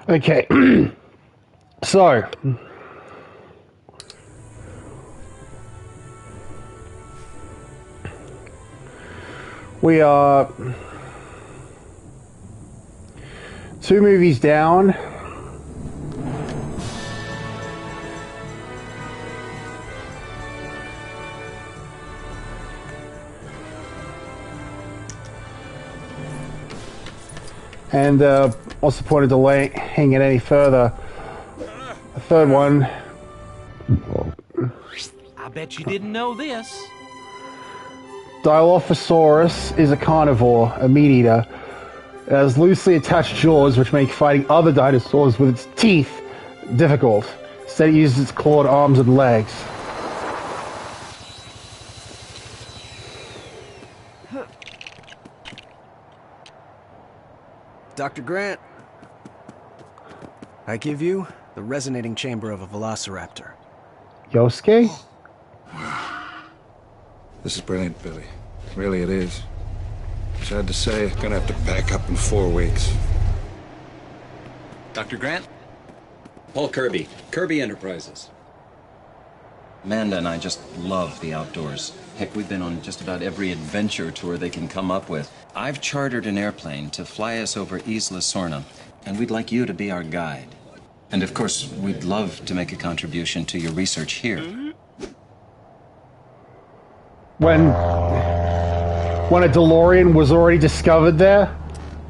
Okay, so we are 2 movies down. And what's the point of delaying it any further? The third one. I bet you didn't know this. Dilophosaurus is a carnivore, a meat eater. It has loosely attached jaws which make fighting other dinosaurs with its teeth difficult. Instead it uses its clawed arms and legs. Dr. Grant, I give you the resonating chamber of a velociraptor. Yosuke? This is brilliant, Billy. Really, it is. Sad to say, I'm gonna have to pack up in 4 weeks. Dr. Grant? Paul Kirby, Kirby Enterprises. Amanda and I just love the outdoors. Heck, we've been on just about every adventure tour they can come up with. I've chartered an airplane to fly us over Isla Sorna, and we'd like you to be our guide. And of course, we'd love to make a contribution to your research here. When a DeLorean was already discovered there?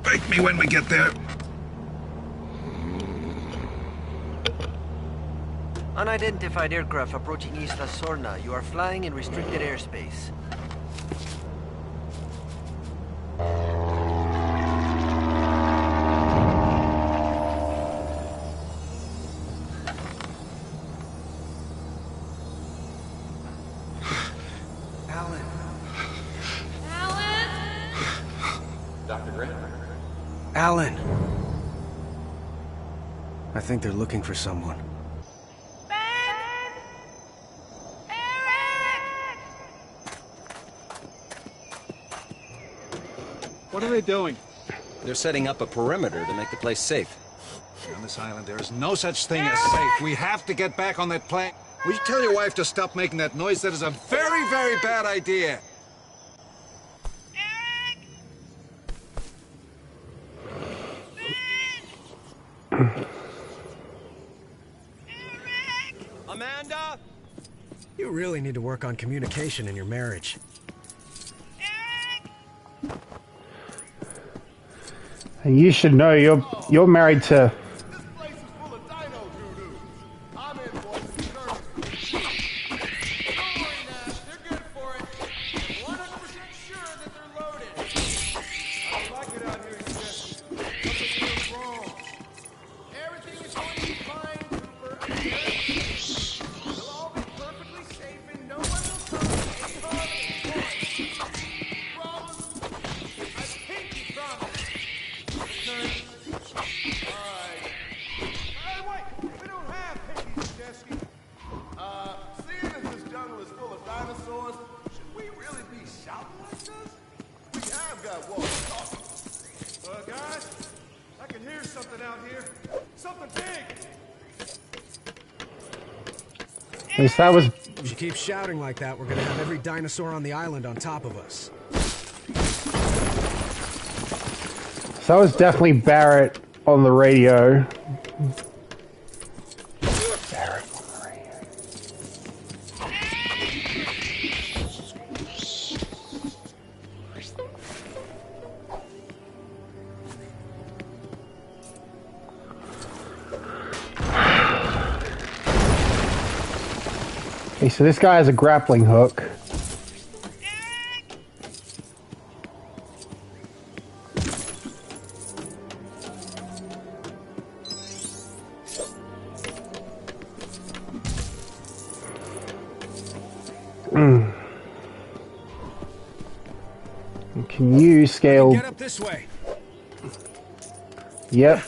Wake me when we get there. Unidentified aircraft approaching Isla Sorna. You are flying in restricted airspace. Alan. Alan? Dr. Grant? Alan. I think they're looking for someone. What are they doing? They're setting up a perimeter to make the place safe. On this island, there is no such thing as safe. We have to get back on that plane. Will you tell your wife to stop making that noise? That is a very, very bad idea. Amanda? You really need to work on communication in your marriage. And you should know you're married to. This place is full of dino voodoo. I'm in, boys. Don't worry now, they're good for it. I'm 100% sure that they're loaded. I don't like it out here, Jesse. Something feels wrong. Everything is going to be fine, Cooper. I guarantee you. We'll all be perfectly safe and no one will come and harm anyone. Promise? I pinky promise. Alright. Hey, wait! We don't have pinkies, Jesky. Seeing as this jungle is full of dinosaurs, should we really be shouting like this? We have got walkie-talkies. Guys, I can hear something out here. Something big! At least that was. If you keep shouting like that, we're gonna have every dinosaur on the island on top of us. So that was definitely Barrett on the radio. Barrett on the radio. Okay, so this guy has a grappling hook. You scale. Get up this way. Yep.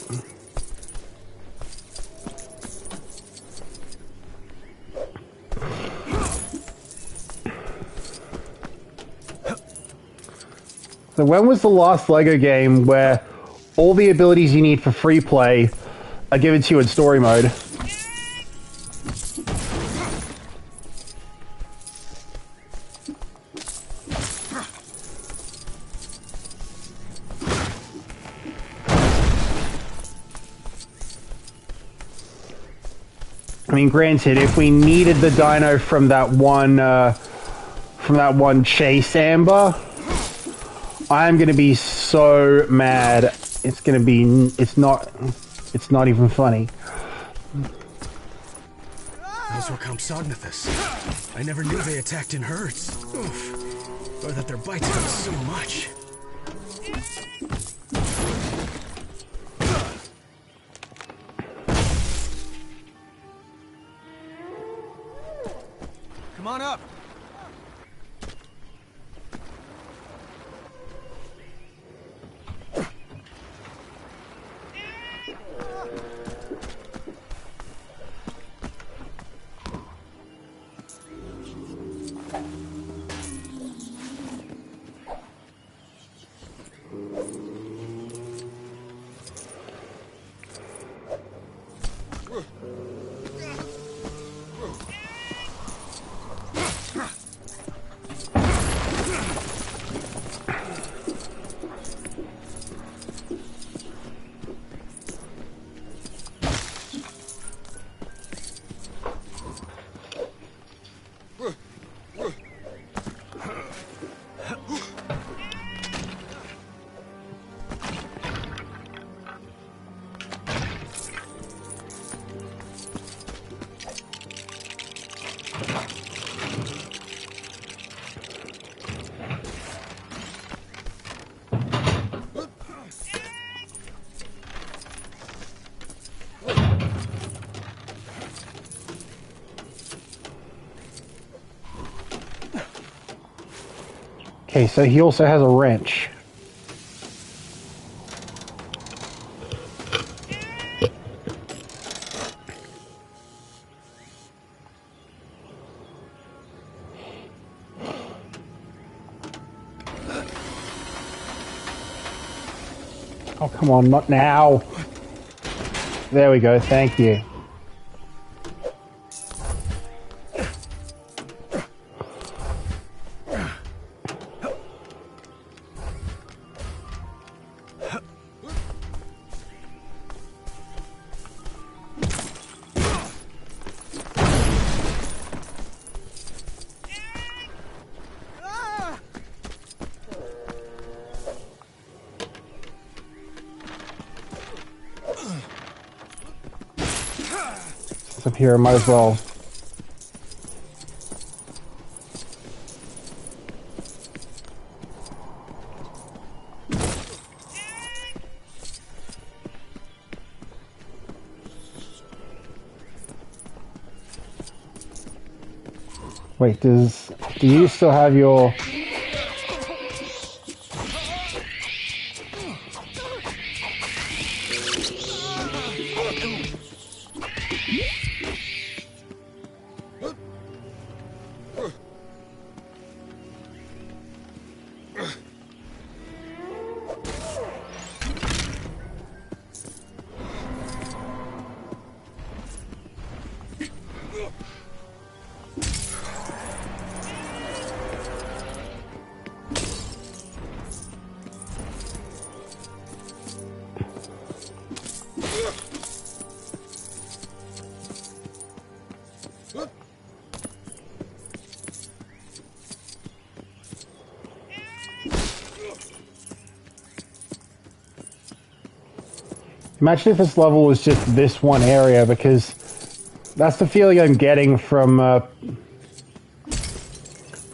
So when was the last LEGO game where all the abilities you need for free play are given to you in story mode? I mean, granted, if we needed the dino from that one chase amber, I'm gonna be so mad. It's not even funny. Those were Compsognathus. I never knew they attacked in herds. Oof. Or that their bites hurt so much. Come on up. Okay, so he also has a wrench. Oh, come on, not now. There we go, thank you. Up here, might as well. Wait, do you still have your... Imagine if this level was just this one area, because that's the feeling I'm getting from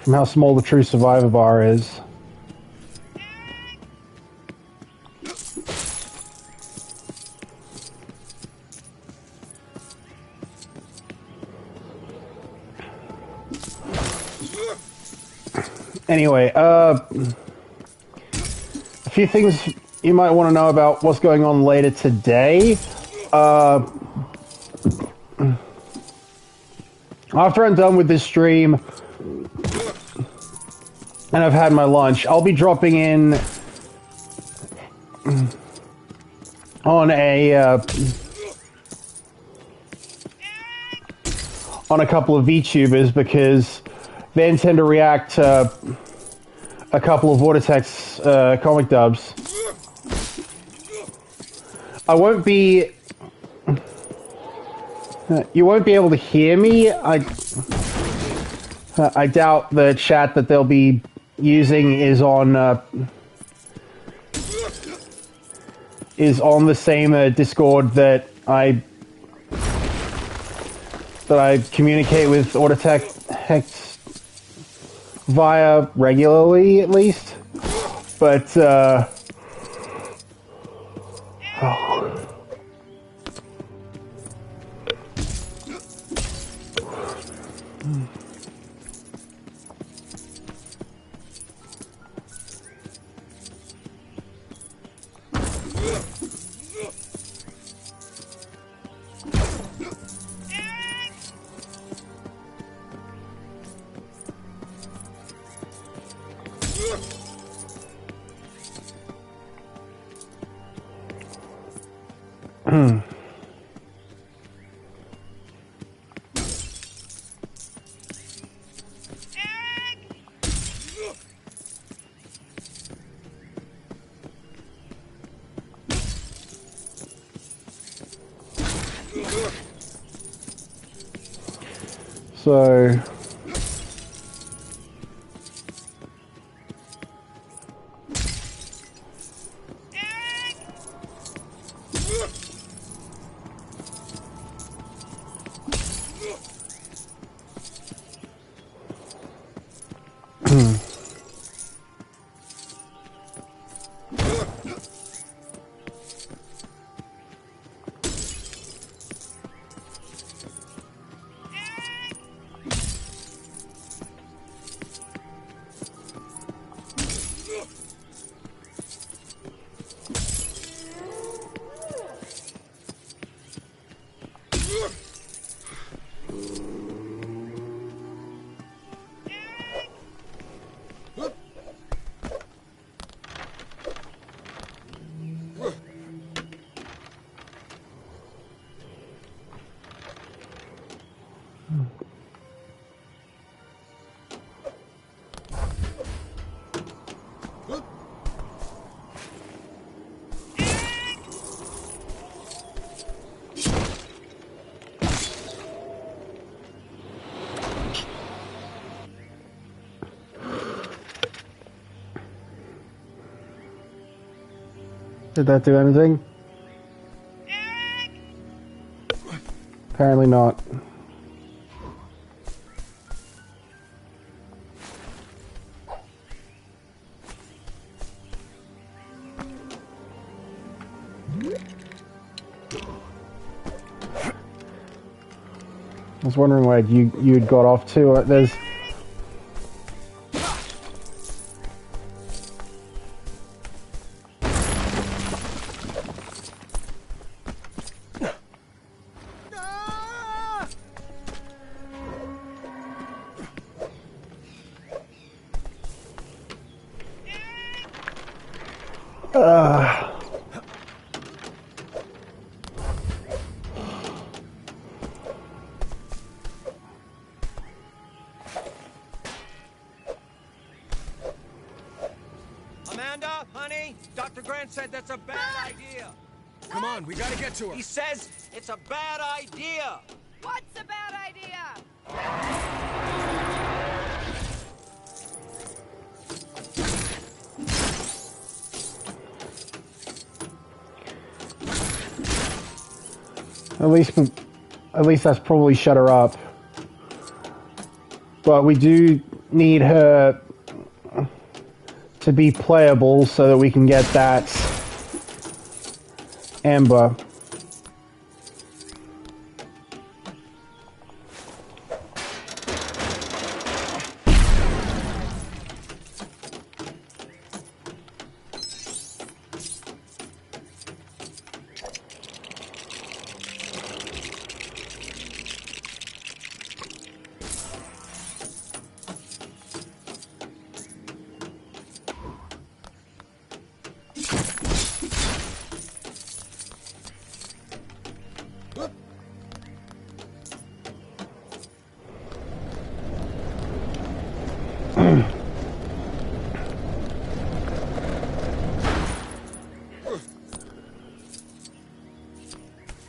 how small the true survivor bar is. Anyway, few things you might want to know about what's going on later today. After I'm done with this stream and I've had my lunch, I'll be dropping in on a couple of VTubers because they intend to react to a couple of Vortex comic dubs. I won't be... You won't be able to hear me. I doubt the chat that they'll be using is on the same Discord that I communicate with Autotech Hex via regularly, at least. But oh. So did that do anything? Apparently not. I was wondering where you'd got off to. There's... Amanda, honey, Dr. Grant said that's a bad idea. Come on, we gotta get to her. He says it's a bad idea. What's a bad idea? At least that's probably shut her up. But we do need her to be playable so that we can get that Amber.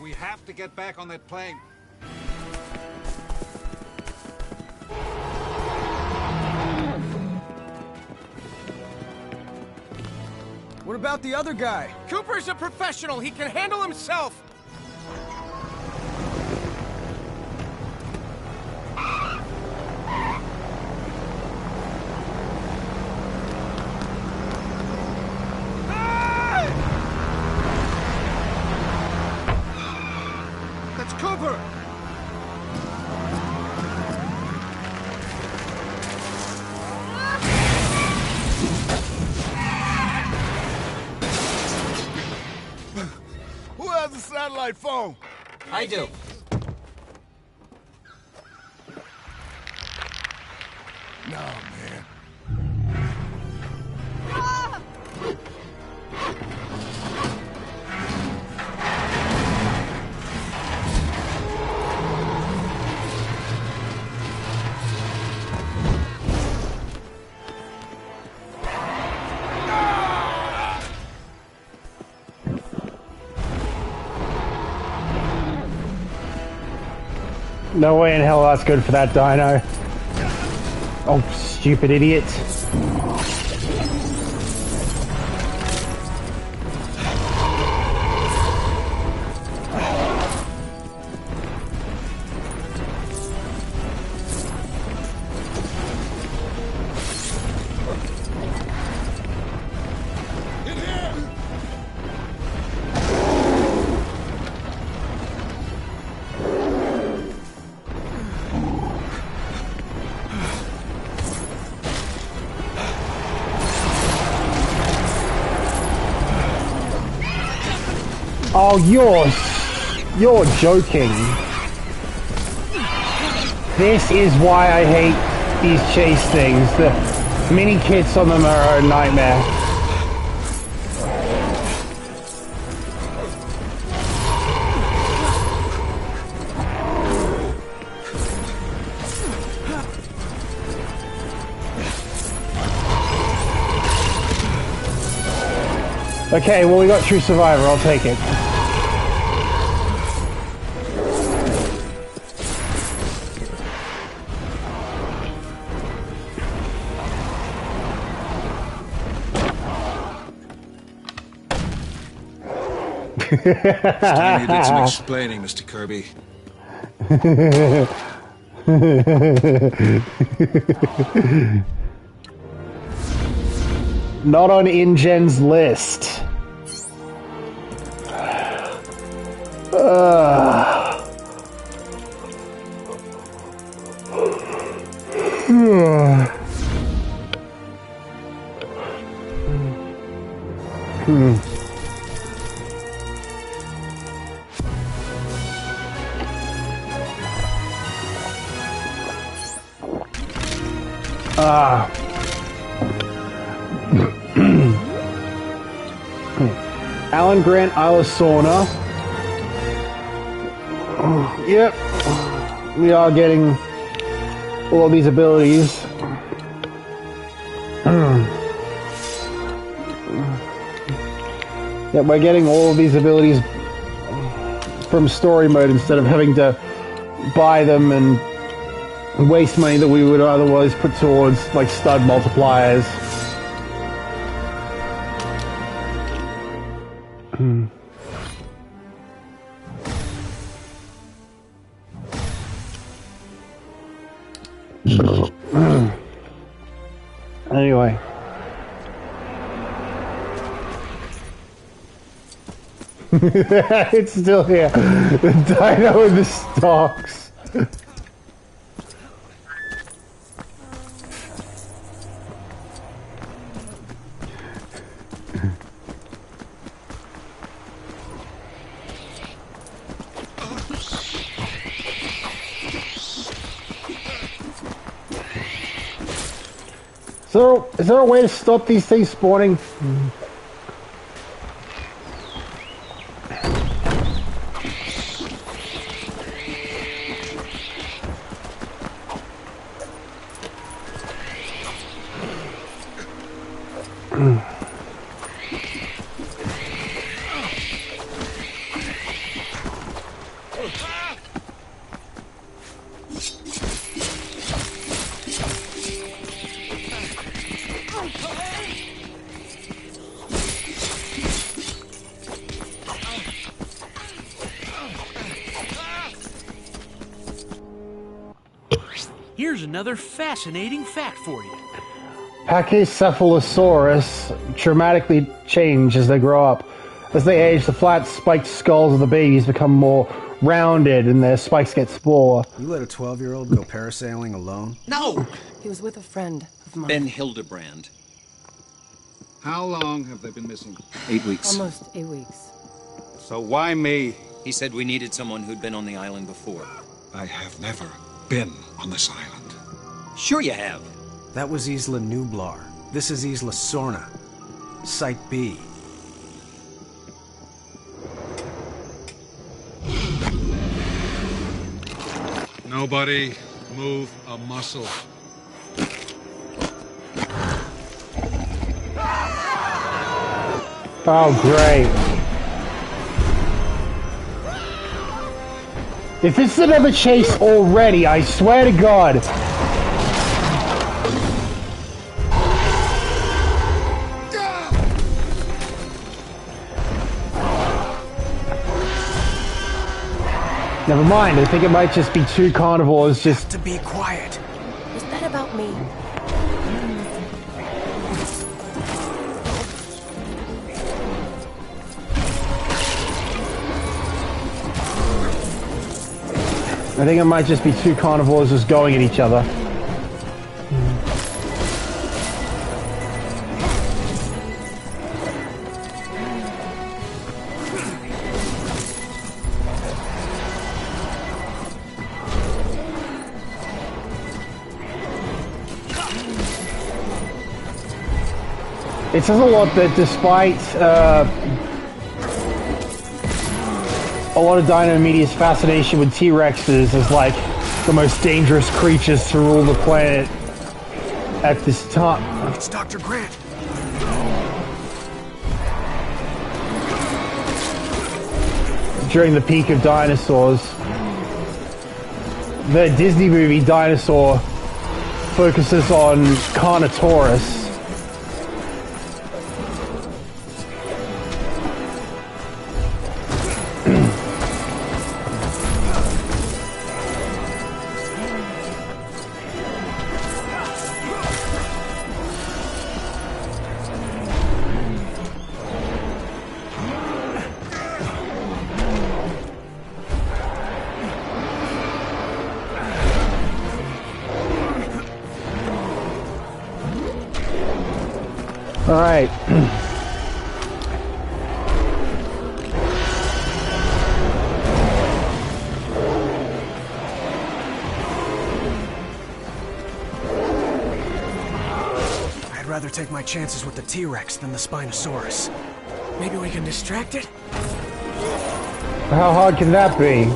We have to get back on that plane. What about the other guy? Cooper's a professional. He can handle himself. That's Cooper! Who has a satellite phone? I do. No, man. No way in hell that's good for that dino. Oh, stupid idiot. Oh, you're joking. This is why I hate these chase things. The mini kits on them are a nightmare. Okay, well we got True Survivor, I'll take it. It's time you did some explaining, Mr. Kirby. Not on InGen's list. Alan Grant Ilasona. Yep. We are getting all of these abilities. Yep, we're getting all of these abilities from story mode instead of having to buy them and waste money that we would otherwise put towards like stud multipliers. Anyway. It's still here. The dino in the stalks. So, is there a way to stop these things spawning? Here's another fascinating fact for you. Pachycephalosaurus dramatically change as they grow up. As they age, the flat spiked skulls of the babies become more rounded and their spikes get smaller. You let a 12-year-old go parasailing alone? No! He was with a friend of mine. Ben Hildebrand. How long have they been missing? 8 weeks. Almost 8 weeks. So why me? He said we needed someone who'd been on the island before. I have never been on this island. Sure you have. That was Isla Nublar. This is Isla Sorna. Site B. Nobody move a muscle. Oh, great. If this is another chase already, I swear to God. Never mind, I think it might just be two carnivores just... To be quiet. Was that about me? I think it might just be two carnivores just going at each other. It says a lot that despite a lot of Dino Media's fascination with T-Rexes as like the most dangerous creatures to rule the planet at this time. It's Dr. Grant. During the peak of dinosaurs, the Disney movie Dinosaur focuses on Carnotaurus. All right. I'd rather take my chances with the T-Rex than the Spinosaurus. Maybe we can distract it? How hard can that be?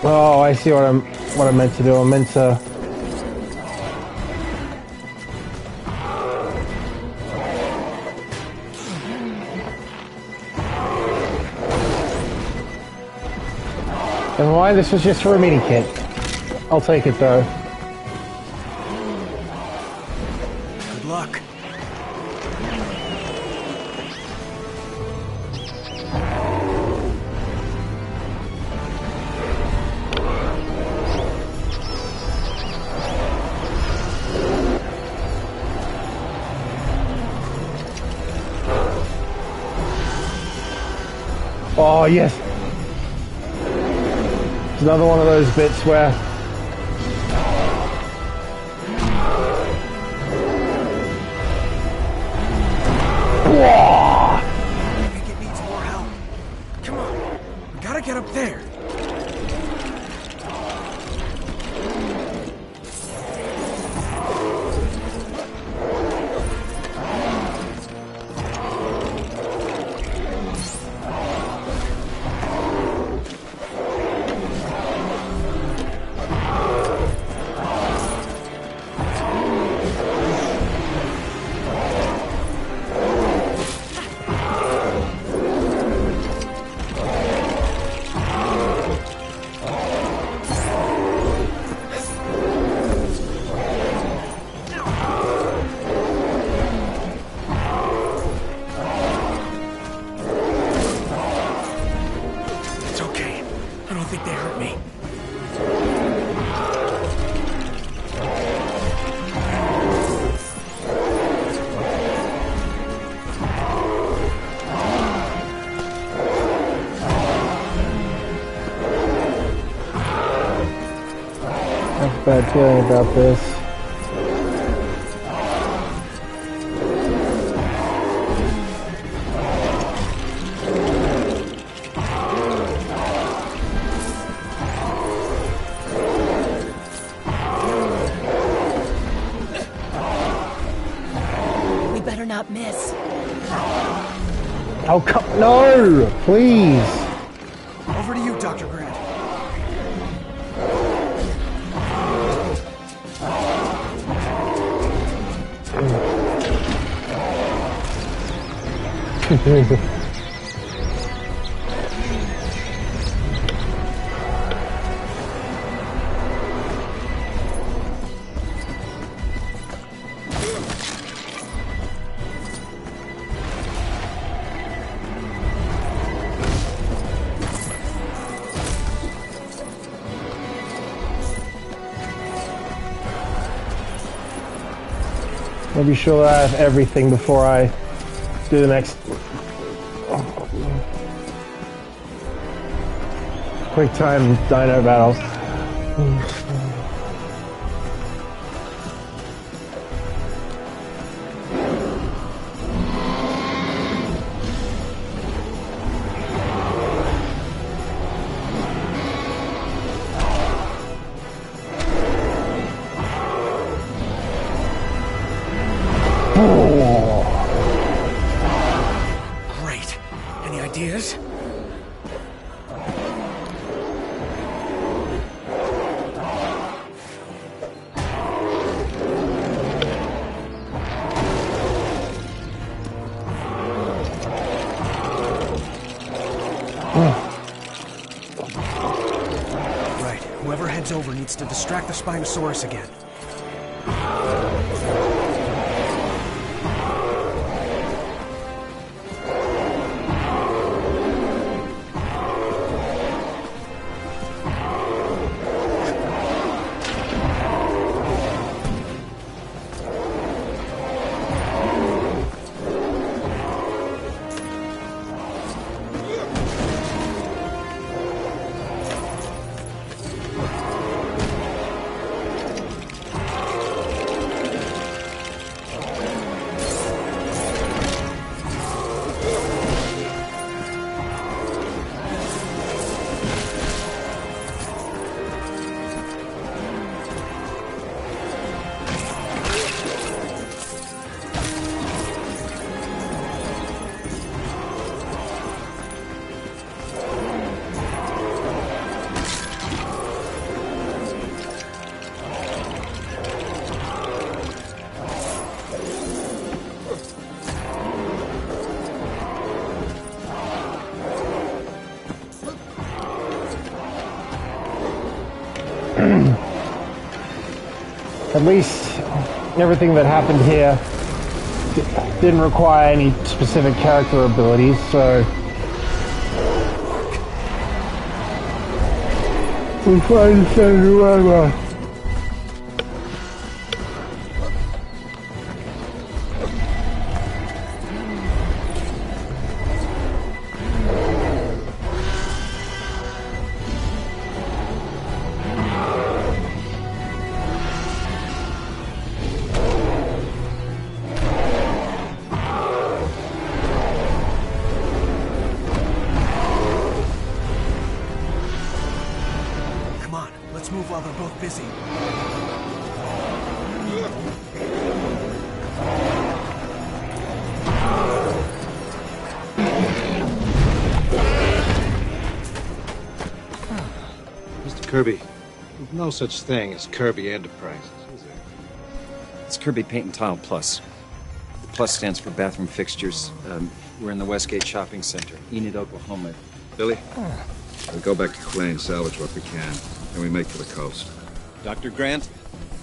Oh, I see what I meant to do. I meant to. Never mind, this was just for a mini kit. I'll take it though. Good luck. Oh, yes. It's another one of those bits where... I think it needs more help. Come on. We gotta get up there. Bad feeling about this. We better not miss. Oh, come, no, please. Over to you, Dr. Grant. I'll be sure that I have everything before I do the next quick time dino battle. Great. Any ideas? Right. Whoever heads over needs to distract the Spinosaurus again. At least everything that happened here didn't require any specific character abilities, so we'll find whoever. Kirby, there's no such thing as Kirby Enterprises, is there? It's Kirby Paint and Tile Plus. The Plus stands for bathroom fixtures. We're in the Westgate Shopping Center, Enid, Oklahoma. Billy, we go back to Clay and salvage what we can, and we make for the coast. Dr. Grant,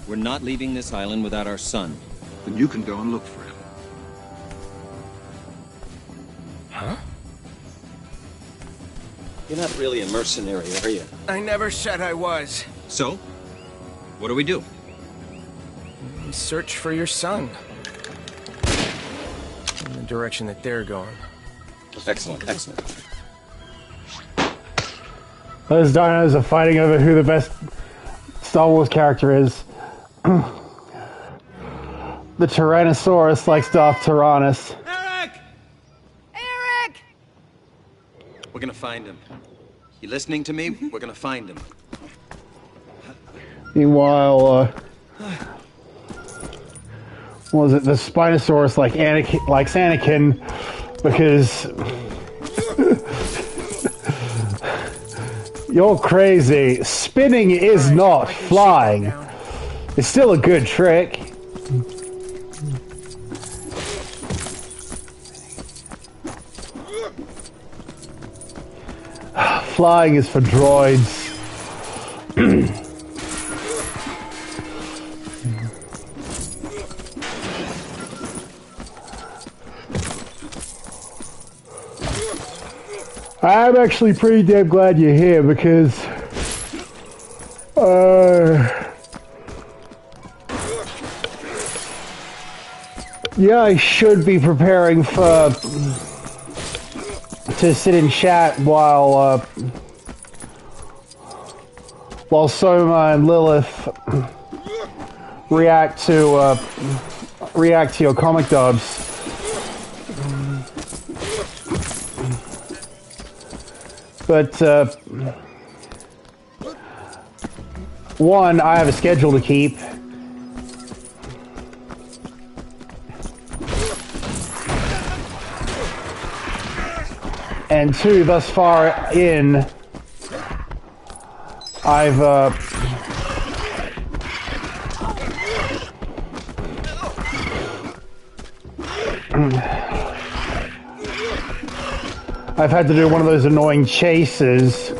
we're not leaving this island without our son. Then you can go and look for him. Huh? You're not really a mercenary, are you? I never said I was. So, what do we do? Search for your son. In the direction that they're going. Excellent, excellent. Those dinos are fighting over who the best Star Wars character is. The Tyrannosaurus likes Darth Tyrannus. Eric! Eric! We're gonna find him. You listening to me? We're gonna find him. Meanwhile, what was it? The Spinosaurus likes Anakin because you're crazy. Spinning is not flying. It's still a good trick. Flying is for droids. I'm actually pretty damn glad you're here because yeah, I should be preparing to sit in chat while Soma and Lilith react to your comic dubs. But one, I have a schedule to keep. And two, thus far in, I've had to do one of those annoying chases.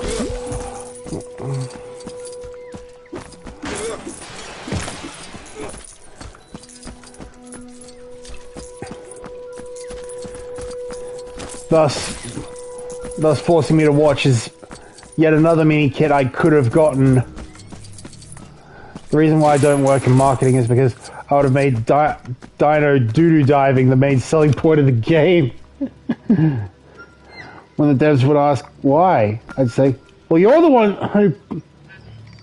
Thus forcing me to watch is yet another mini kit I could have gotten. The reason why I don't work in marketing is because I would have made Dino Doo-Doo Diving the main selling point of the game. When the devs would ask why, I'd say, well, you're the one who...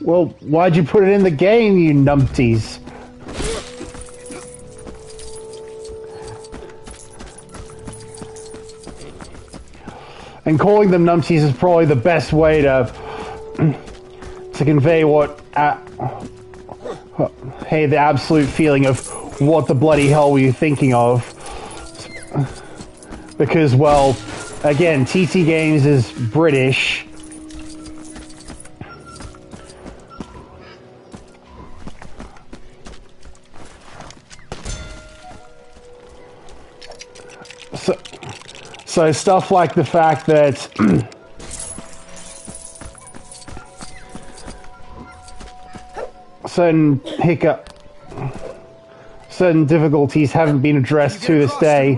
Well, why'd you put it in the game, you numpties? And calling them numpties is probably the best way to convey the absolute feeling of what the bloody hell were you thinking of. Because, well, again, TT Games is British. So stuff like the fact that certain difficulties haven't been addressed to this day.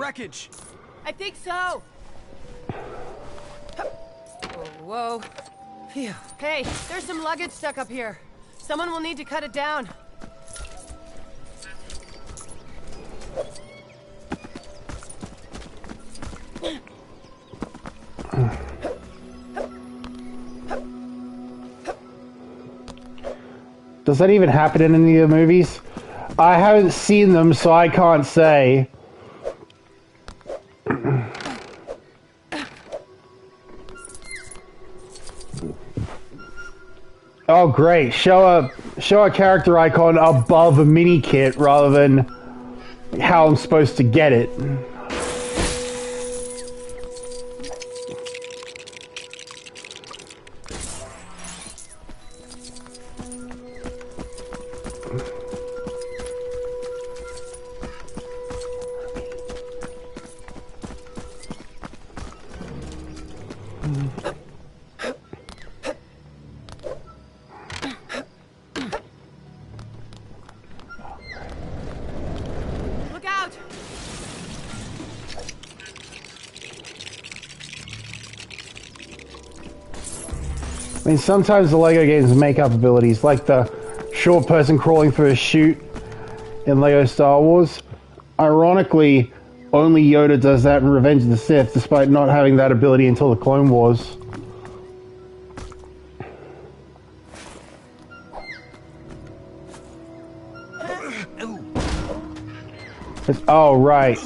I think so. Whoa. Phew. Hey, there's some luggage stuck up here. Someone will need to cut it down. Does that even happen in any of the movies? I haven't seen them, so I can't say. Oh great, show a character icon above a mini kit rather than how I'm supposed to get it. I mean, sometimes the LEGO games make up abilities, like the short person crawling through a chute in LEGO Star Wars. Ironically, only Yoda does that in Revenge of the Sith, despite not having that ability until the Clone Wars. Oh, right.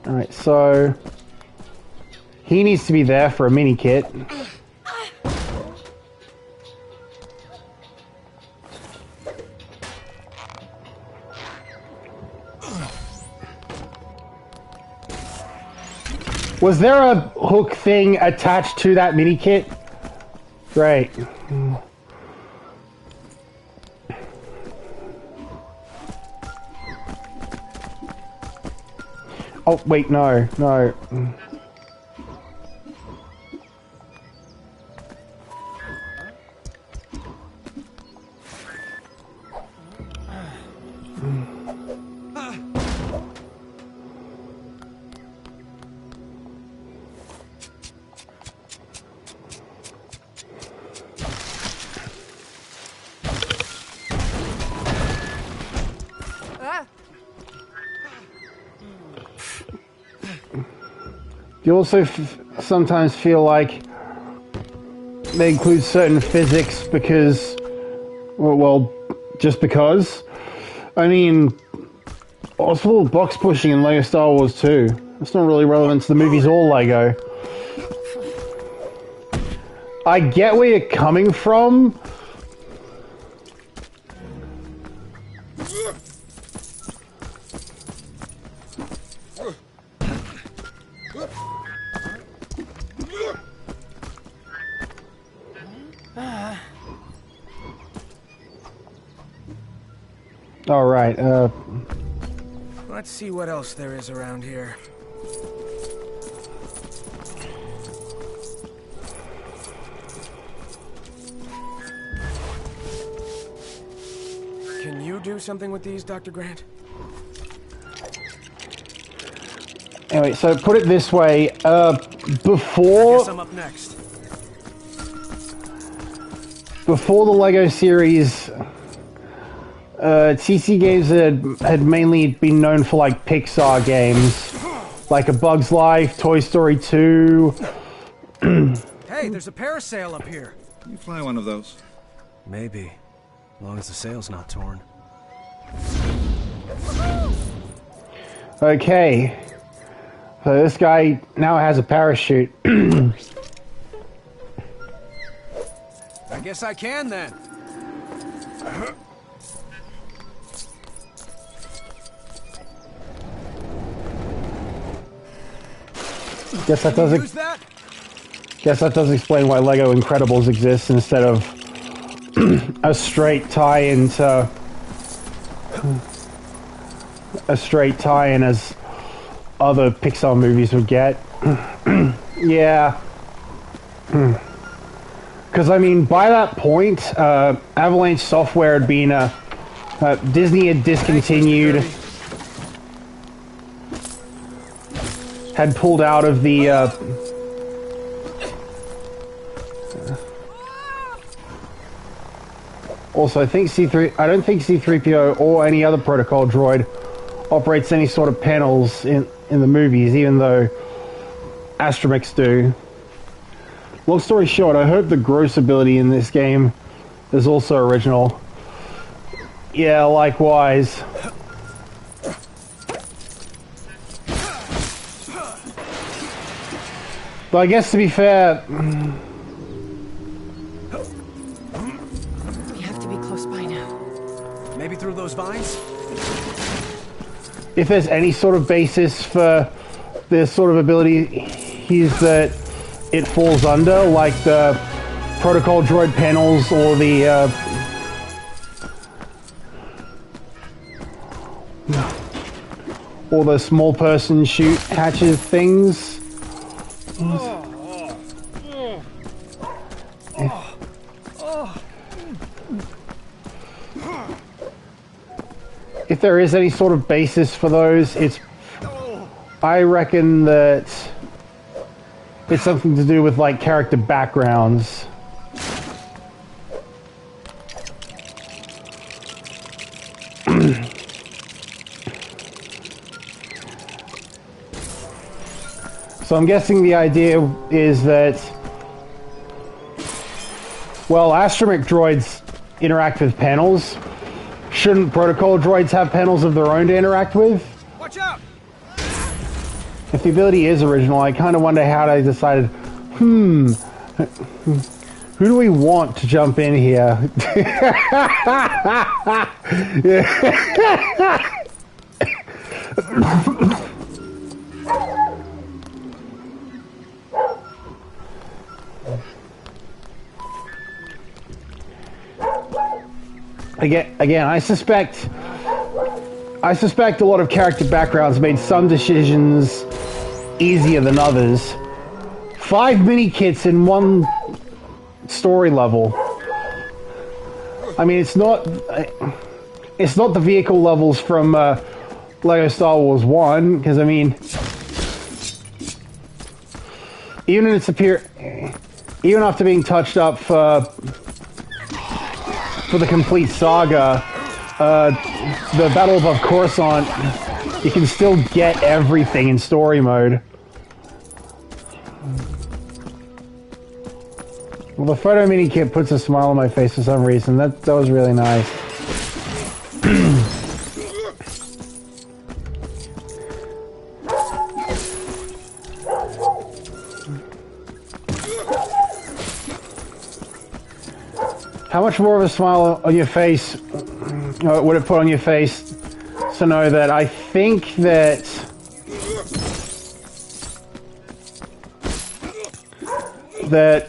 Alright, so... he needs to be there for a mini kit. Was there a hook thing attached to that mini kit? Great. Oh, wait, no. You also sometimes feel like they include certain physics because, well, just because. I mean, it's all box pushing in LEGO Star Wars 2. It's not really relevant to the movies or LEGO. I get where you're coming from. All right, Let's see what else there is around here. Can you do something with these, Dr. Grant? Anyway, so put it this way, before... I guess I'm up next. Before the LEGO series, TC Games had mainly been known for, like, Pixar games. Like A Bug's Life, Toy Story 2... Hey, there's a parasail up here. Can you fly one of those? Maybe. As long as the sail's not torn. Okay. So this guy now has a parachute. I guess I can then. Guess that does explain why Lego Incredibles exists instead of a straight tie-in as other Pixar movies would get. Yeah. Because, I mean, by that point, Avalanche Software had been, Disney had discontinued, had pulled out of the, also, I don't think C-3PO or any other protocol droid operates any sort of panels in the movies, even though Astromechs do. Long story short, I hope the gross ability in this game is also original. Yeah, likewise. But I guess to be fair... We have to be close by now. Maybe through those vines? If there's any sort of basis for this sort of ability, is that it falls under, like the protocol droid panels or the small person chute hatches things. If there is any sort of basis for those, I reckon that it's something to do with like character backgrounds. So I'm guessing the idea is that, well, astromech droids interact with panels. Shouldn't protocol droids have panels of their own to interact with? Watch out! If the ability is original, I kind of wonder how they decided, who do we want to jump in here? Again, I suspect a lot of character backgrounds made some decisions easier than others. 5 mini kits in one story level. I mean, it's not the vehicle levels from Lego Star Wars 1, because I mean, even after being touched up for the complete saga, the Battle above Coruscant, you can still get everything in story mode. Well, the photo mini kit puts a smile on my face for some reason. That was really nice. How much more of a smile on your face would it put on your face to know that I think that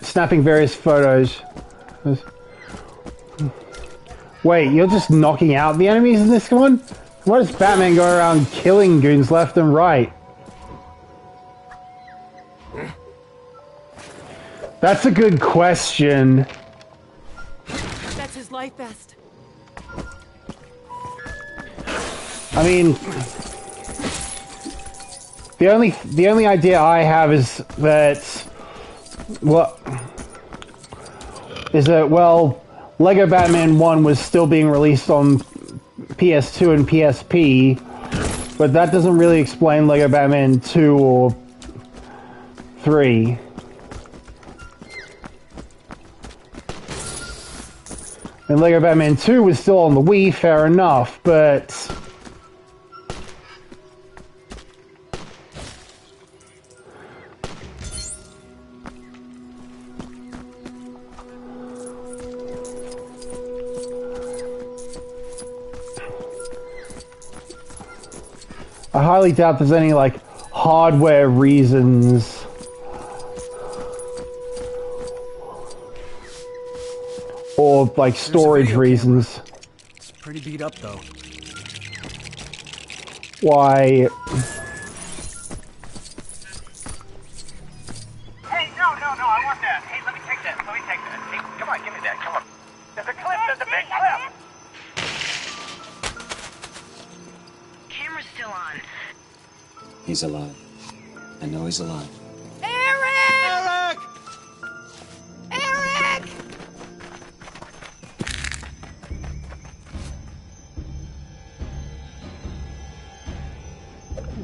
snapping various photos. Wait, you're just knocking out the enemies in this one? Why does Batman go around killing goons left and right? That's a good question. That's his life vest. I mean, the only idea I have is that, well, Lego Batman 1 was still being released on PS2 and PSP, but that doesn't really explain Lego Batman 2 or 3. And Lego Batman 2 was still on the Wii, fair enough, but I highly doubt there's any, like, hardware reasons or, like, storage reasons. It's pretty beat up, though. Why? Hey, no, I want that. Hey, let me take that. Hey, come on, give me that. Come on. There's a clip. There's a big clip. Camera's still on. He's alive. I know he's alive. Eric! Eric!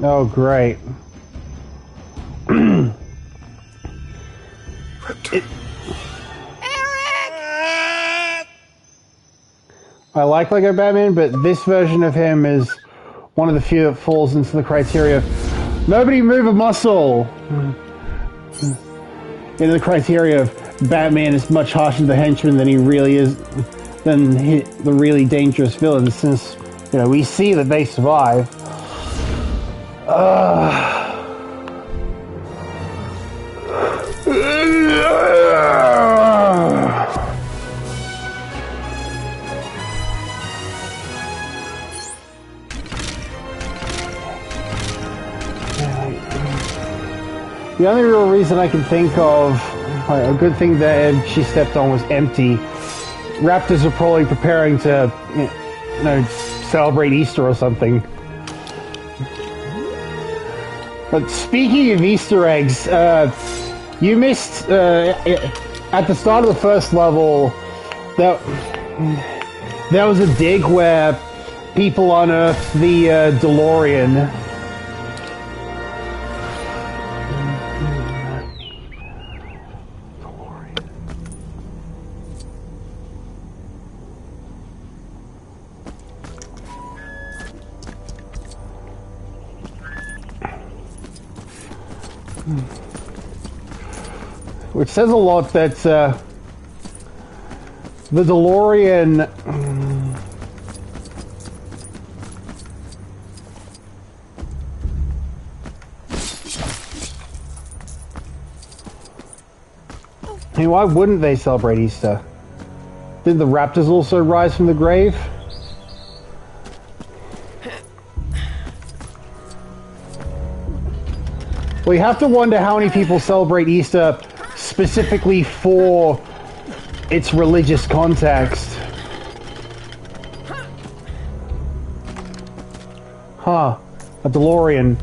Oh, great. I like Lego Batman, but this version of him is one of the few that falls into the criteria of nobody move a muscle. In the criteria of Batman is much harsher to the henchman than he really is, than the really dangerous villains, since, you know, we see that they survive. The only real reason I can think of, a good thing that she stepped on was empty. Raptors are probably preparing to, you know, celebrate Easter or something. But speaking of Easter eggs, You missed at the start of the first level. There was a dig where people unearthed the DeLorean. Which says a lot that the DeLorean I mean, why wouldn't they celebrate Easter? Did the raptors also rise from the grave? Well, you have to wonder how many people celebrate Easter specifically for its religious context. Huh. A DeLorean.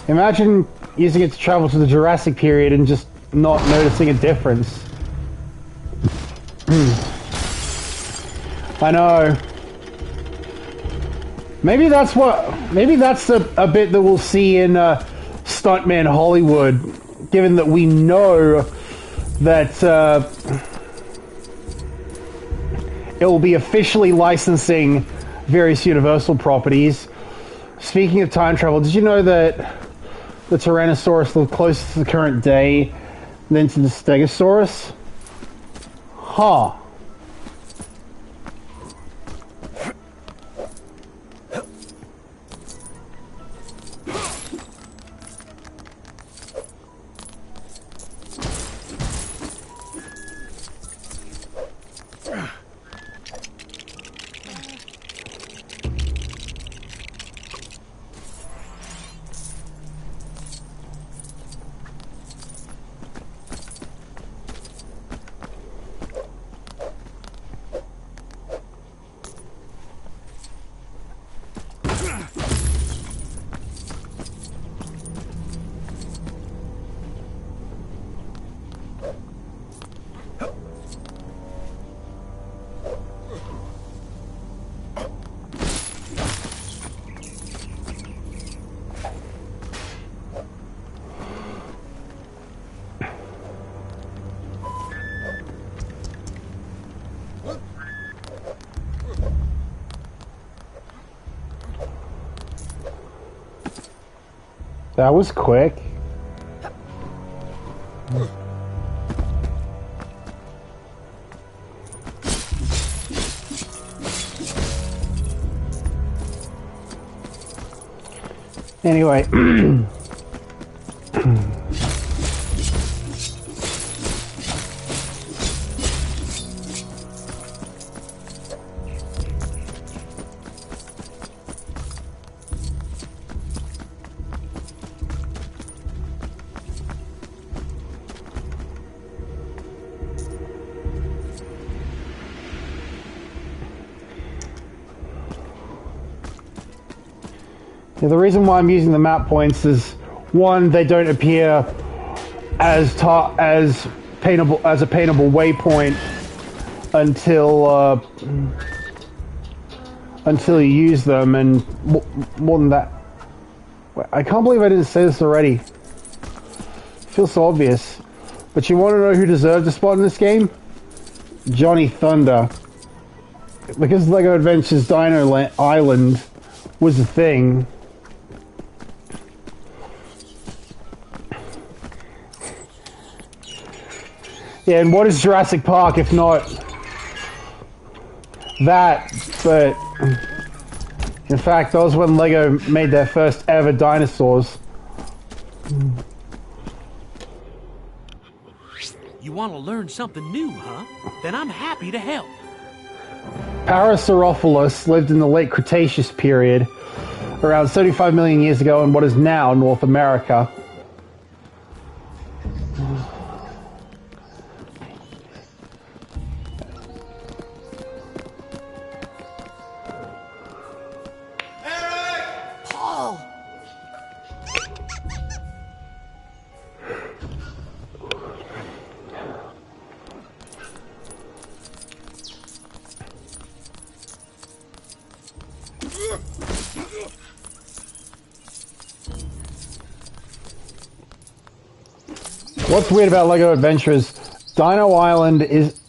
Imagine using it to travel to the Jurassic period and just not noticing a difference. I know. Maybe that's a bit that we'll see in Stuntman Hollywood, given that we know that it will be officially licensing various Universal properties. Speaking of time travel, did you know that the Tyrannosaurus lived closer to the current day than to the Stegosaurus? Huh. That was quick. Anyway. Yeah, the reason why I'm using the map points is, one, they don't appear as paintable as a paintable waypoint until you use them, and more than that, I can't believe I didn't say this already. It feels so obvious, but you want to know who deserved a spot in this game? Johnny Thunder, because LEGO Adventures Dino Island was a thing. Yeah, and what is Jurassic Park if not that? But in fact, that was when LEGO made their first ever dinosaurs. You want to learn something new, huh? Then I'm happy to help. Parasaurolophus lived in the late Cretaceous period, around 75 million years ago in what is now North America. What's weird about Lego Adventures, Dino Island is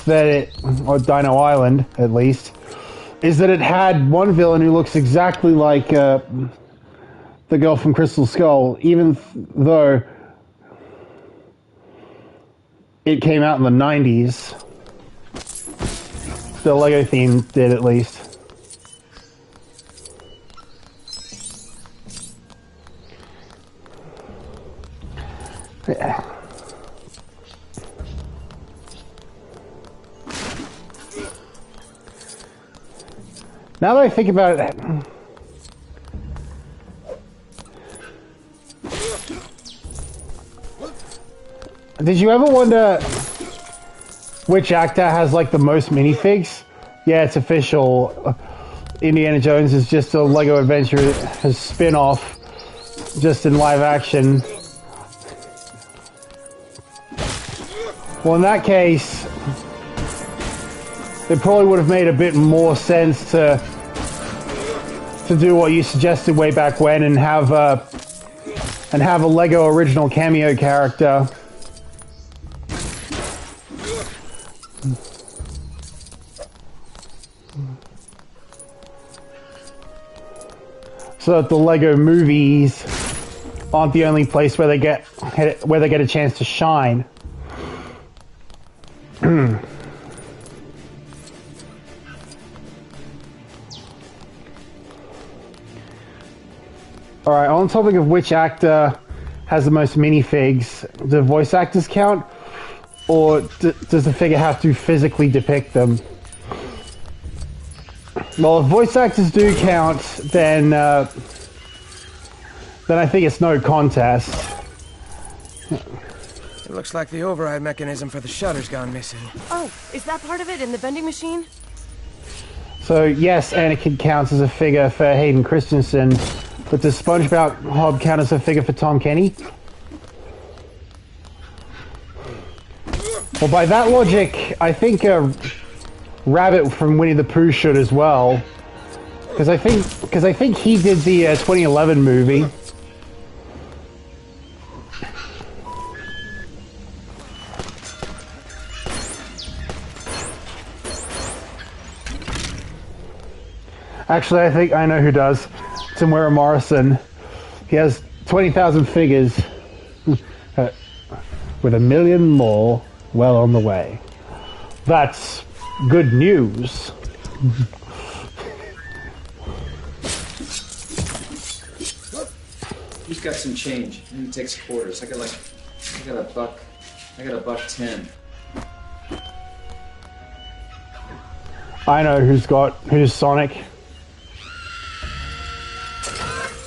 that it, or Dino Island at least, is that it had one villain who looks exactly like the girl from Crystal Skull, even though it came out in the 90s. The Lego theme did, at least. Yeah. Now that I think about it, did you ever wonder which actor has like the most minifigs? Yeah, it's official. Indiana Jones is just a Lego Adventure spin-off, just in live action. Well, in that case, it probably would have made a bit more sense to do what you suggested way back when and have a Lego original cameo character. So that the Lego movies aren't the only place where they get a chance to shine. Alright, on the topic of which actor has the most minifigs, do voice actors count? Or does the figure have to physically depict them? Well, if voice actors do count, then I think it's no contest. It looks like the override mechanism for the shutter's gone missing. Oh, is that part of it in the vending machine? So, yes, Anakin counts as a figure for Hayden Christensen, but does SpongeBob count as a figure for Tom Kenny? Well, by that logic, I think Rabbit from Winnie the Pooh should as well, because I think he did the 2011 movie. Actually, I think I know who does. Tamara Morrison. He has 20,000 figures, with 1 million more well on the way. That's good news. Who's got some change? Who takes quarters? I got a buck 10. I know who's Sonic.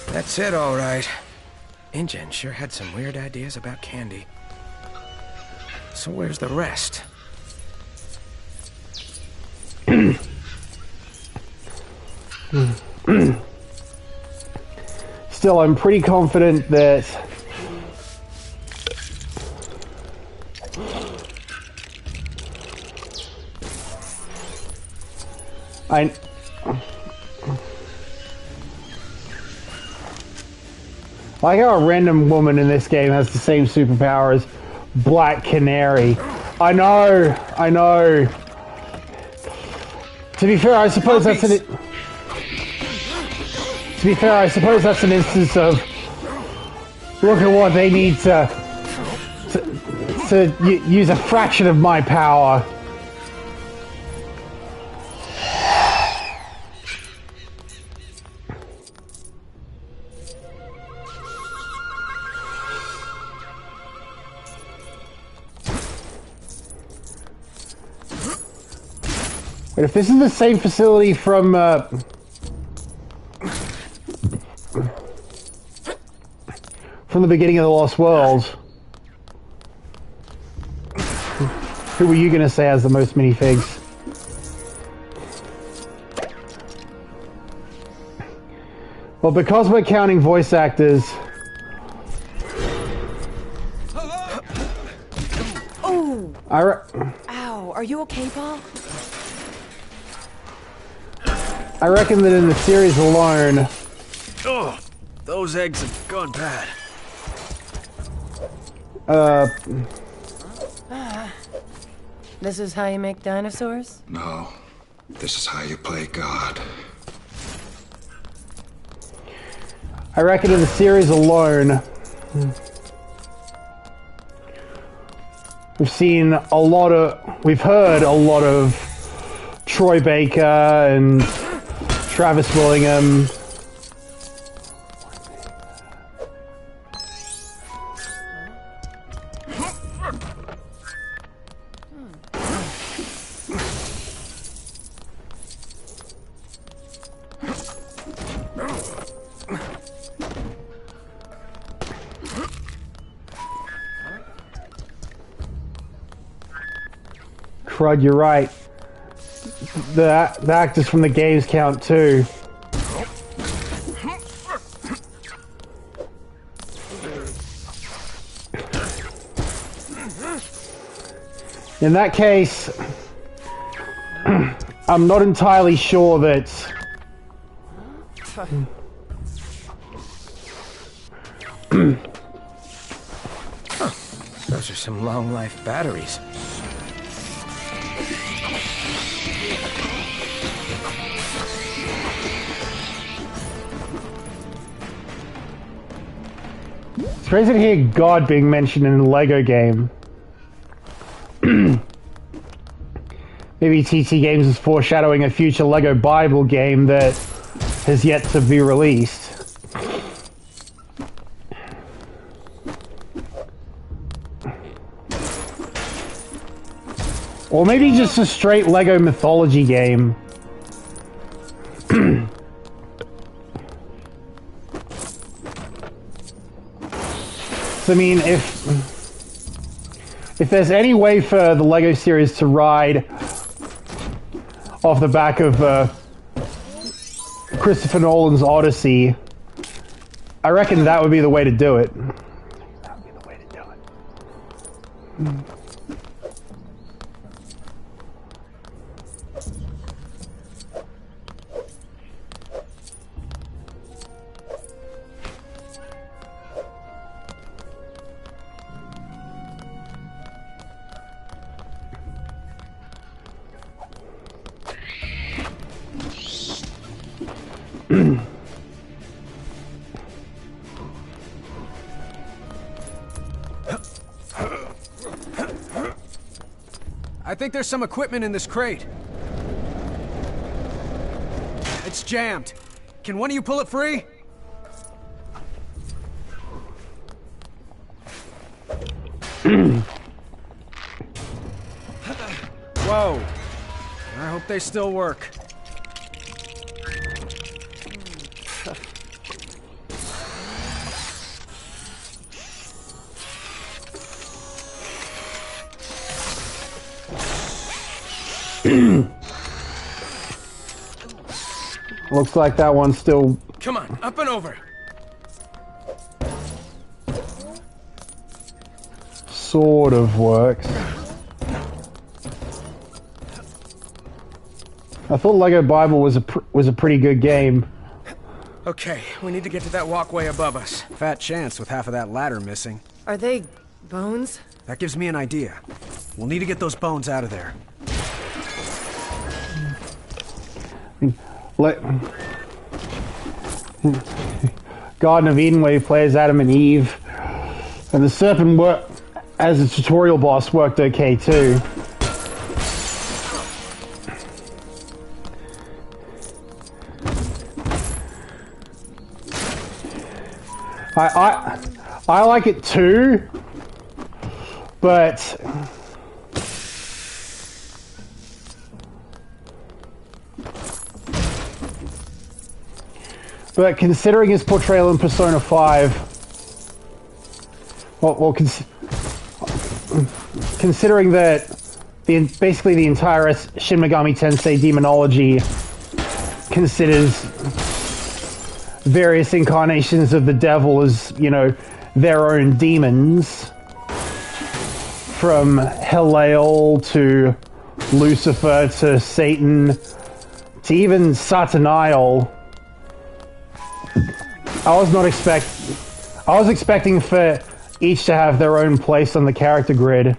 That's it, all right. InGen sure had some weird ideas about candy. So where's the rest? Still, I'm pretty confident that like how a random woman in this game has the same superpower as Black Canary. I know. To be fair, I suppose that's an instance of look at what they need to use a fraction of my power. Wait, if this is the same facility from the beginning of the Lost World, who were you going to say has the most minifigs? Well, because we're counting voice actors... Oh! Ow, are you okay, Paul? I reckon that in the series alone... Oh, those eggs have gone bad. This is how you make dinosaurs? No. This is how you play God. I reckon in the series alone... We've heard a lot of Troy Baker and Travis Willingham. Crud, you're right. The actors from the games count too. In that case, I'm not entirely sure that... Those are some long-life batteries. It's crazy to hear God being mentioned in a Lego game. Maybe TT Games is foreshadowing a future Lego Bible game that has yet to be released. Or maybe just a straight Lego mythology game. I mean, if there's any way for the Lego series to ride off the back of Christopher Nolan's Odyssey, I reckon that would be the way to do it. That would be the way to do it. I think there's some equipment in this crate. It's jammed. Can one of you pull it free? Whoa. I hope they still work. Looks like that one's still... Come on, up and over. sort of works. I thought Lego Bible was a pretty good game. Okay, we need to get to that walkway above us. Fat chance with half of that ladder missing. Are they bones? That gives me an idea. We'll need to get those bones out of there. Garden of Eden, where he plays Adam and Eve, and the serpent as a tutorial boss worked okay too. I like it too, but considering his portrayal in Persona 5, considering that basically the entire Shin Megami Tensei demonology considers various incarnations of the devil as, you know, their own demons, from Heliel to Lucifer to Satan to even Saturnile, I was expecting for each to have their own place on the character grid.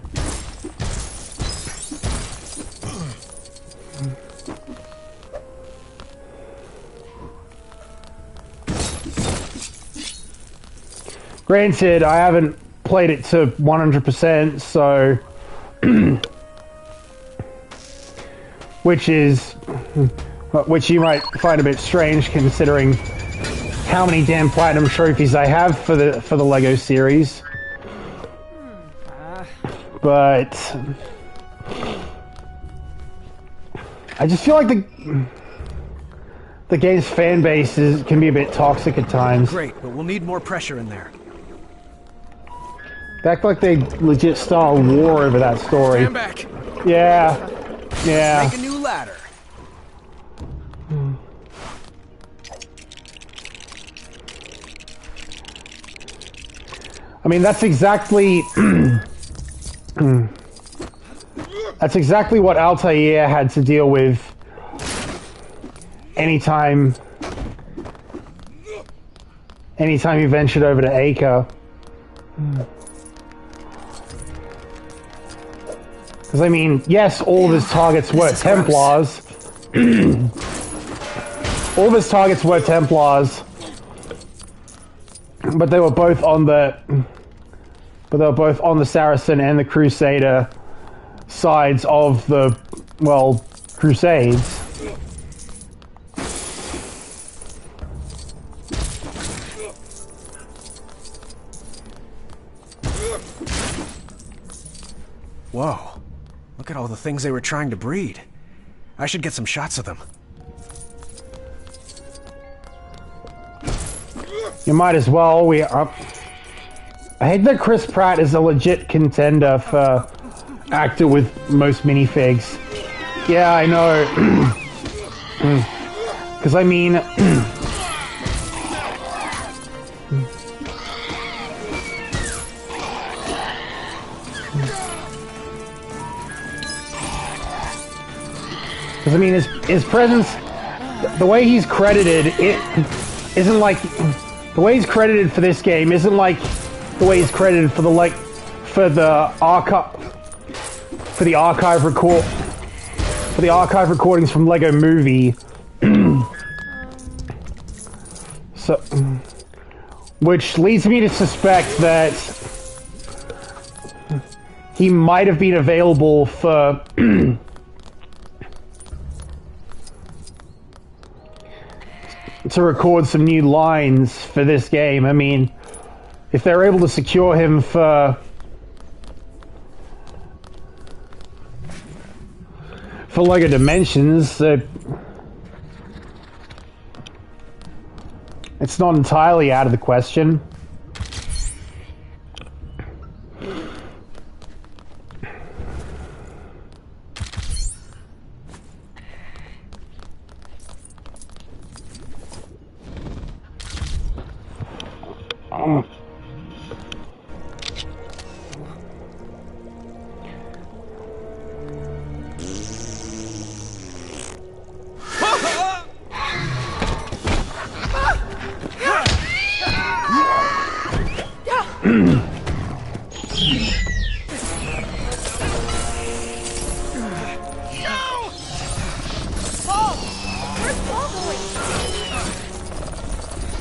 Granted, I haven't played it to 100%, so... which you might find a bit strange considering how many damn platinum trophies I have for the LEGO series. But... I just feel like the game's fan base can be a bit toxic at times. Great, but we'll need more pressure in there. They act like they legit start a war over that story. Stand back. Yeah. Yeah. Make a new ladder. I mean, that's exactly... that's exactly what Altair had to deal with anytime he ventured over to Acre. Because, I mean, yes, all of his targets were Templars. All of his targets were Templars. But they were both on the... Saracen and the Crusader sides of the, well, Crusades. Whoa. Look at all the things they were trying to breed. I should get some shots of them. You might as well. I hate that Chris Pratt is a legit contender for actor with most minifigs. Yeah, I know. Because, I mean... Because, I mean, his presence... The way he's credited, it isn't like... The way he's credited for this game isn't like the way he's credited for the archive recordings from Lego Movie. So, which leads me to suspect that he might have been available for to record some new lines for this game. I mean, if they're able to secure him for LEGO Dimensions, it's not entirely out of the question.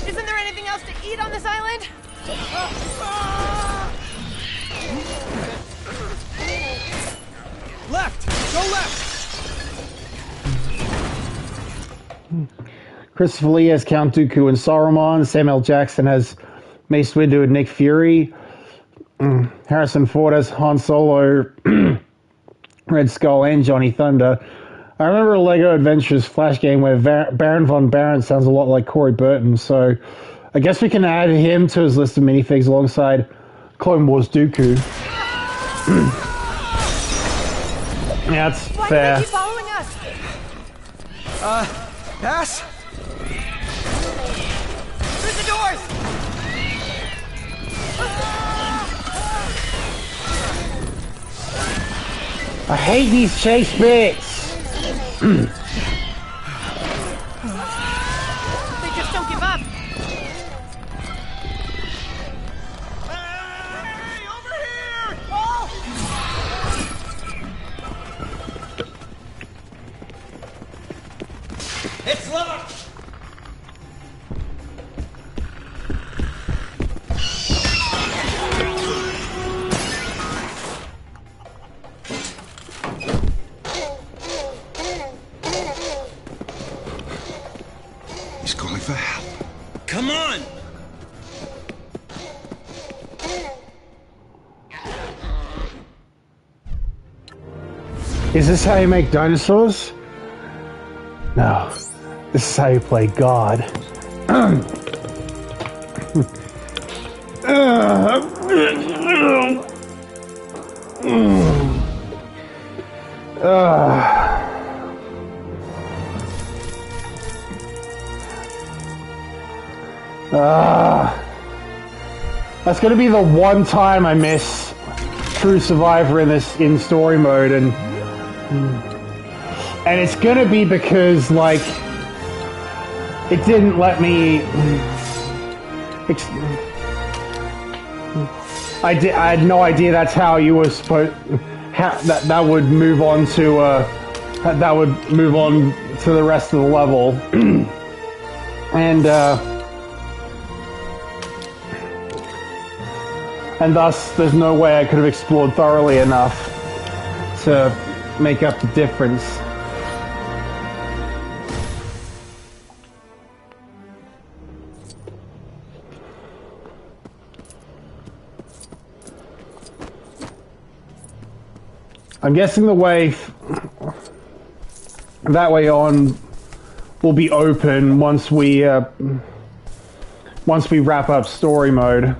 Isn't there anything else to eat on this island? Left! Go left! Christopher Lee as Count Dooku and Saruman. Samuel Jackson as Mace Windu and Nick Fury. Harrison Ford as Han Solo, Red Skull, and Johnny Thunder. I remember a LEGO Adventures Flash game where Baron Von Barron sounds a lot like Corey Burton, so I guess we can add him to his list of minifigs alongside Clone Wars Dooku. Yeah, that's fair. Why do they keep following us? Pass? Through the doors! I hate these chase bits. It's locked! He's calling for help. Come on! Is this how you make dinosaurs? No. This is how you play God. That's gonna be the one time I miss True Survivor in story mode, and it's gonna be because like it didn't let me. I had no idea that's how you were supposed. That would move on to the rest of the level, and thus there's no way I could have explored thoroughly enough to make up the difference. I'm guessing the way that way on will be open once we wrap up story mode.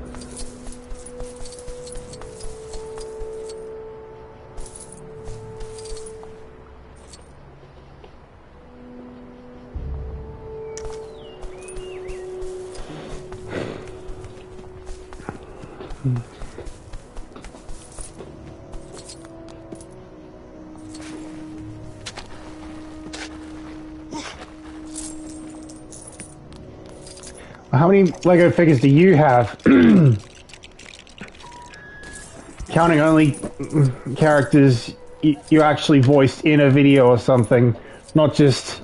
How many Lego figures do you have? Counting only characters you actually voiced in a video or something, not just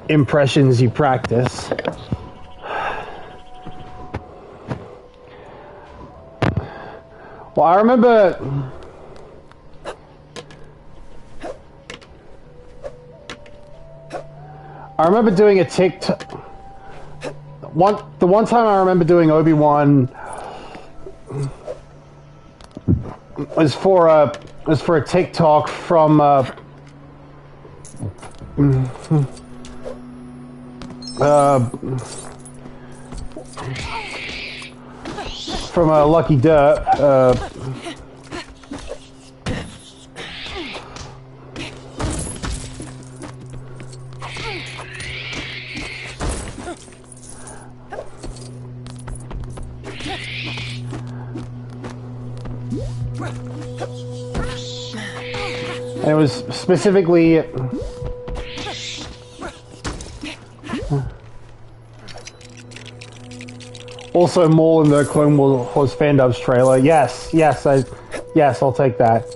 impressions you practice. Well, I remember doing a TikTok. The one time I remember doing Obi-Wan was for a TikTok from Lucky Derp. And it was specifically also more in the Clone Wars fan dubs trailer. Yes, I'll take that.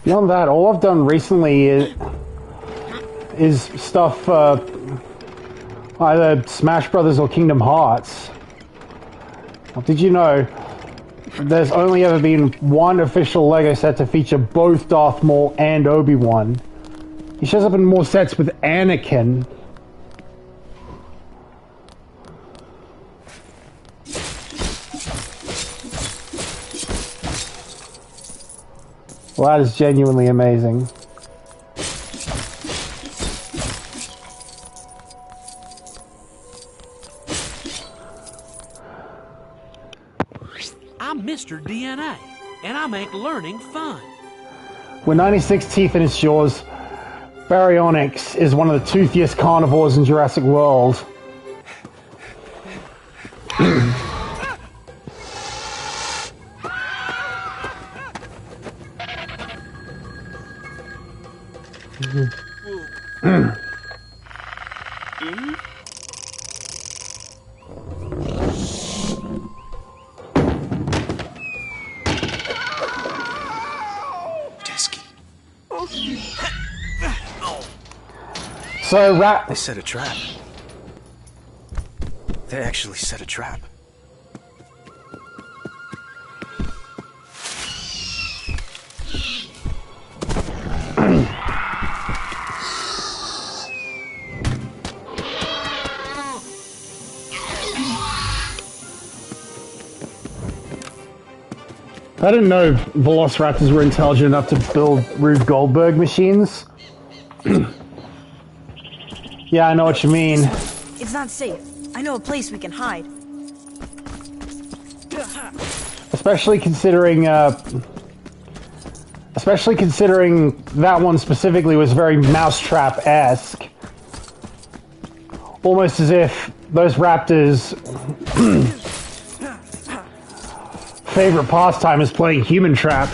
Beyond that, all I've done recently is stuff either Smash Brothers or Kingdom Hearts. Did you know there's only ever been one official LEGO set to feature both Darth Maul and Obi-Wan? He shows up in more sets with Anakin. Well, that is genuinely amazing. I'm Mr. DNA, and I make learning fun. With 96 teeth in its jaws, Baryonyx is one of the toothiest carnivores in Jurassic World. So, They set a trap. They actually set a trap. I didn't know velociraptors were intelligent enough to build Rube Goldberg machines. Yeah, I know what you mean. It's not safe. I know a place we can hide. Especially considering that one specifically was very mousetrap-esque. Almost as if those raptors' favorite pastime is playing human trap.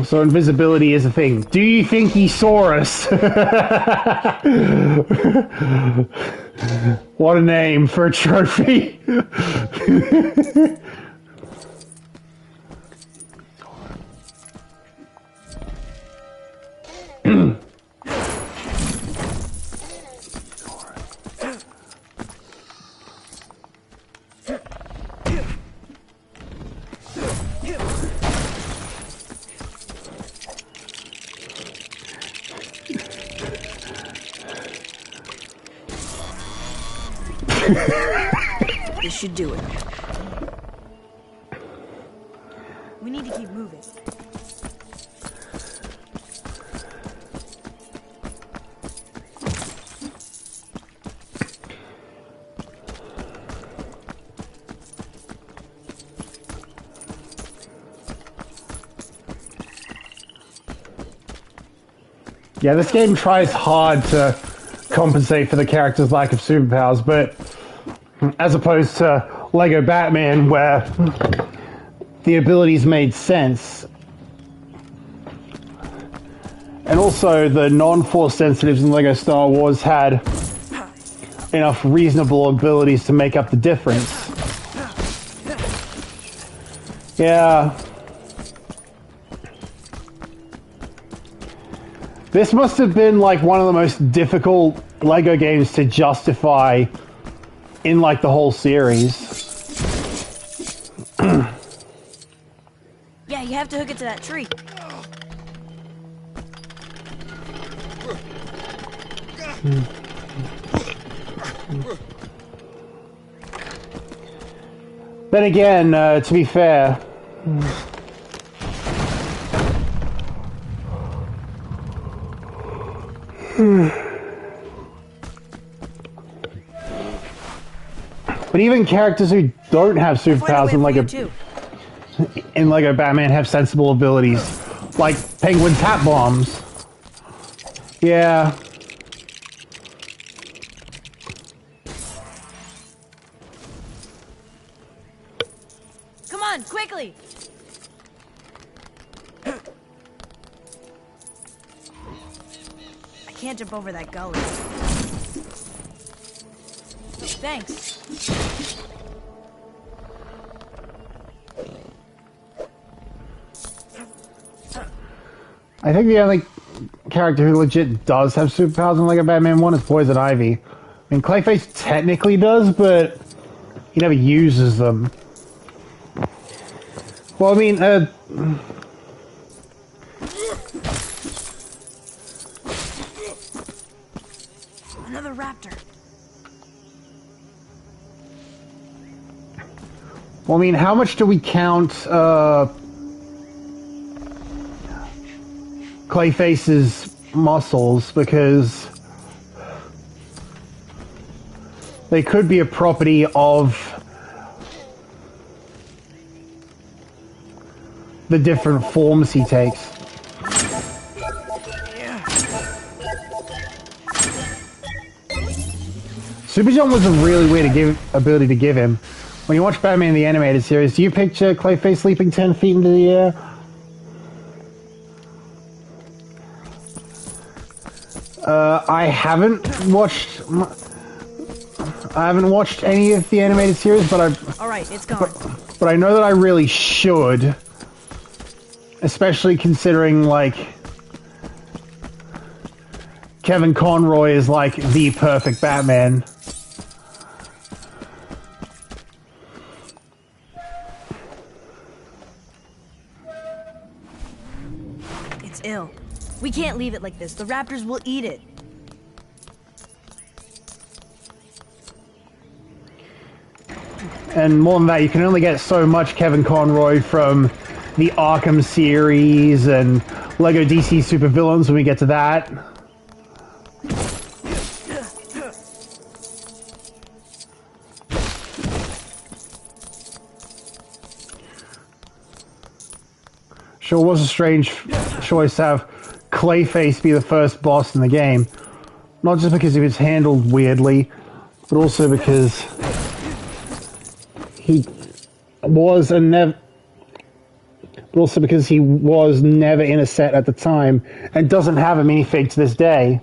So invisibility is a thing. Do you think he saw us? What a name for a trophy. This should do it. We need to keep moving. Yeah, this game tries hard to compensate for the character's lack of superpowers, but as opposed to Lego Batman, where the abilities made sense. And also, the non-force sensitives in Lego Star Wars had enough reasonable abilities to make up the difference. Yeah. This must have been like one of the most difficult Lego games to justify in like the whole series. Yeah, you have to hook it to that tree. Then again, to be fair, but even characters who don't have superpowers in Lego Batman have sensible abilities, like Penguin Tap Bombs. Yeah. Come on, quickly! I can't jump over that gully. Thanks. I think the only character who legit does have superpowers in Lego Batman 1 is Poison Ivy. I mean, Clayface technically does, but he never uses them. Well, I mean, Another raptor. well, I mean, how much do we count, Clayface's muscles? Because they could be a property of the different forms he takes. Superjump was a really weird ability to give him. When you watch Batman the Animated Series, do you picture Clayface leaping 10 feet into the air? I haven't watched any of the animated series, but All right, it's gone. But I know that I really should, especially considering like Kevin Conroy is like the perfect Batman. It's ill. We can't leave it like this. The raptors will eat it. And more than that, you can only get so much Kevin Conroy from the Arkham series and Lego DC Supervillains when we get to that. Sure was a strange choice to have Clayface be the first boss in the game. Not just because he was handled weirdly, but also because he was never in a set at the time and doesn't have a minifig to this day.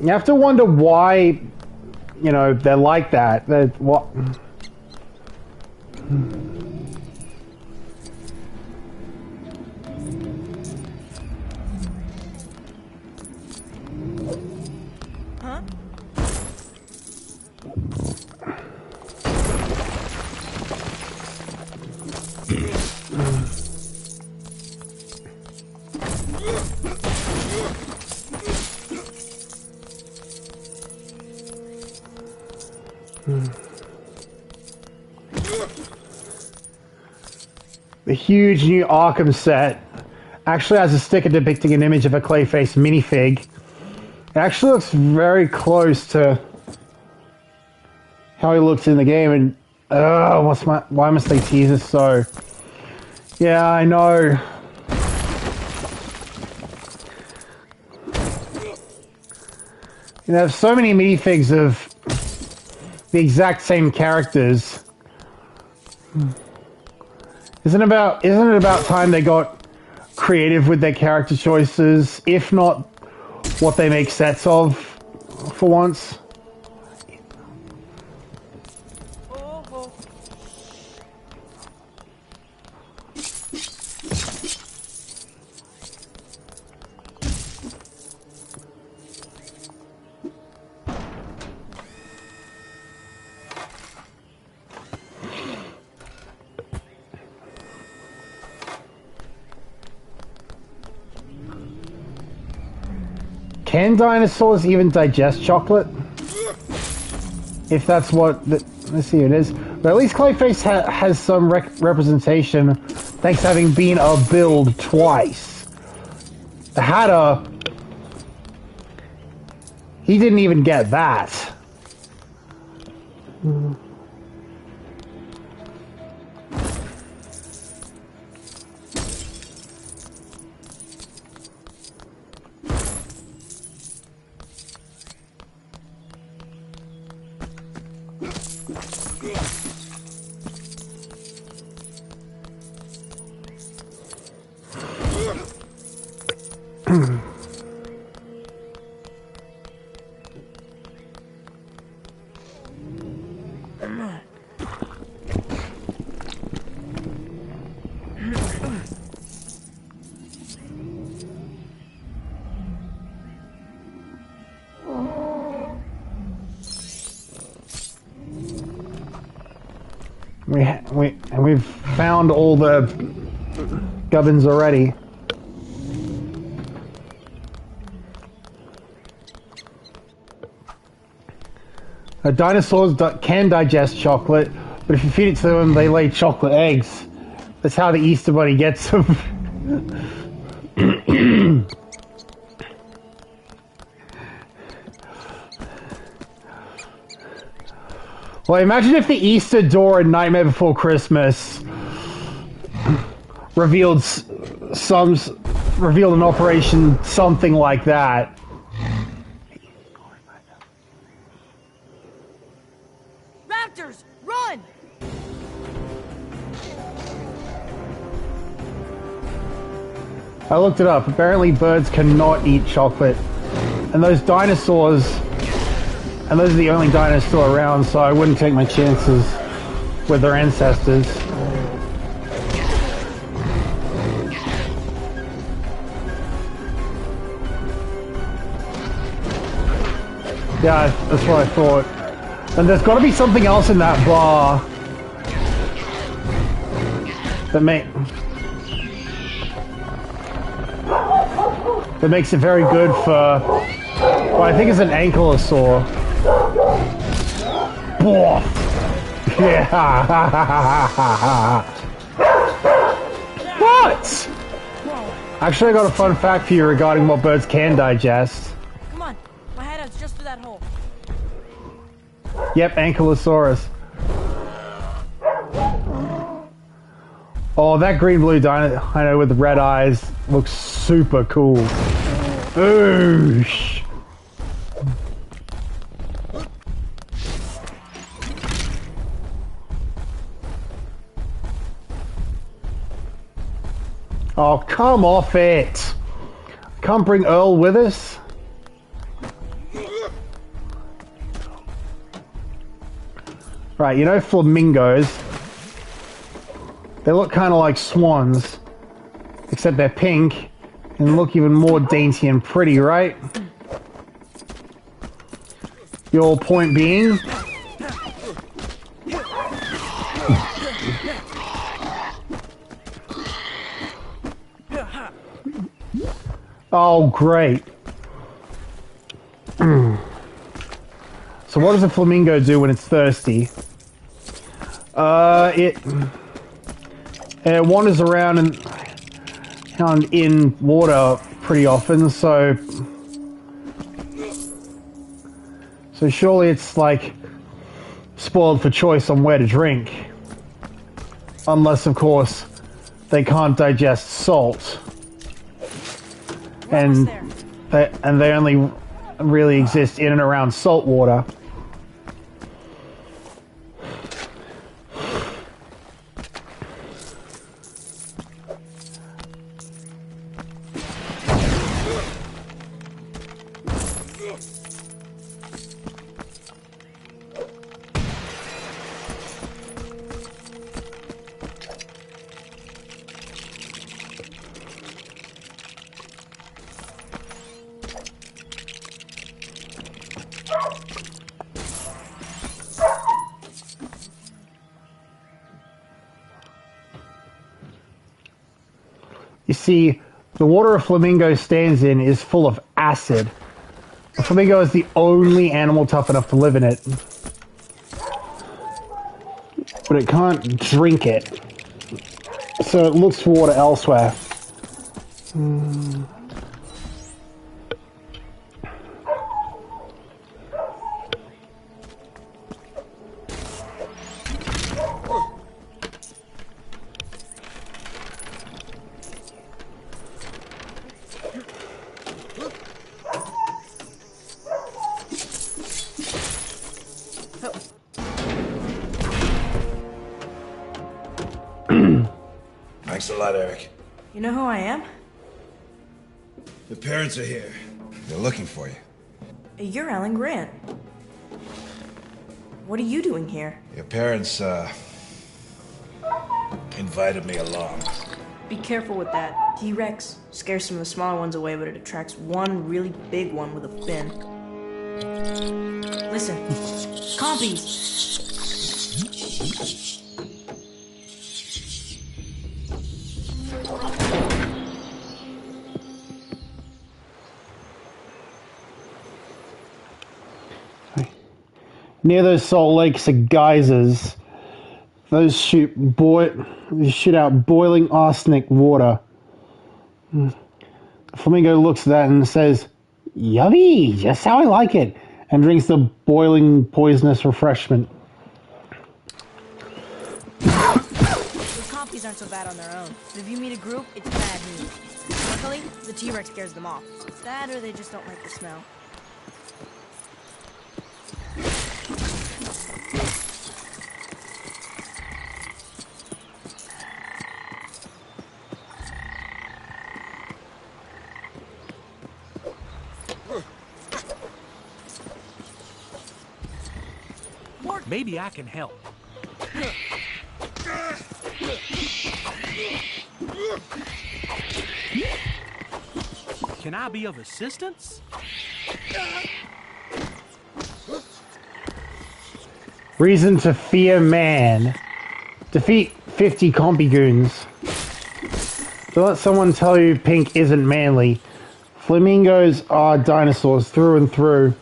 You have to wonder why, you know, they're like that. What? Huh? The huge new Arkham set actually has a sticker depicting an image of a Clayface minifig. It actually looks very close to how he looks in the game, and why must they tease us so? Yeah, I know. You know, there's so many minifigs of the exact same characters. Isn't it about time they got creative with their character choices, if not what they make sets of, for once? Can dinosaurs even digest chocolate? If that's what... let's see, it is. But at least Clayface has some representation, thanks to having been a build twice. The Hatter... he didn't even get that. We've found all the gubbins already. Dinosaurs can digest chocolate, But if you feed it to them, they lay chocolate eggs. That's how the Easter Bunny gets them. Well, imagine if the Easter door in Nightmare Before Christmas revealed an operation something like that. Raptors, run! I looked it up. Apparently birds cannot eat chocolate. And those dinosaurs... And those are the only dinosaurs around, so I wouldn't take my chances with their ancestors. Yeah, that's what I thought. And there's got to be something else in that bar that makes it very good for, well, I think it's an ankylosaur. Yeah. What? Actually, I got a fun fact for you regarding what birds can digest. Come on, my hideout's just for that hole. Yep, Ankylosaurus. Oh, that green-blue dino with the red eyes looks super cool. Oosh. Oh, come off it. Can't bring Earl with us? Right, you know flamingos? They look kind of like swans, except they're pink and look even more dainty and pretty, right? Your point being? Oh, great. So what does a flamingo do when it's thirsty? It wanders around and in water pretty often, so surely it's like spoiled for choice on where to drink. Unless, of course, they can't digest salt. And they only really exist in and around salt water. You see, the water a flamingo stands in is full of acid. A flamingo is the only animal tough enough to live in it. But it can't drink it. So it looks for water elsewhere. Thanks a lot, Eric. You know who I am? Your parents are here. They're looking for you. You're Alan Grant. What are you doing here? Your parents, invited me along. Be careful with that. T-Rex scares some of the smaller ones away, but it attracts one really big one with a fin. Listen. Compies! Near those salt lakes are geysers. Those shoot out boiling arsenic water. Flamingo looks at that and says, "Yummy, just how I like it," and drinks the boiling poisonous refreshment. Those compies aren't so bad on their own, but if you meet a group, it's bad news. Luckily, the T-Rex scares them off. That or they just don't like the smell. Maybe I can help. Can I be of assistance? Reason to fear man. Defeat 50 compy goons. Don't let someone tell you pink isn't manly. Flamingos are dinosaurs through and through.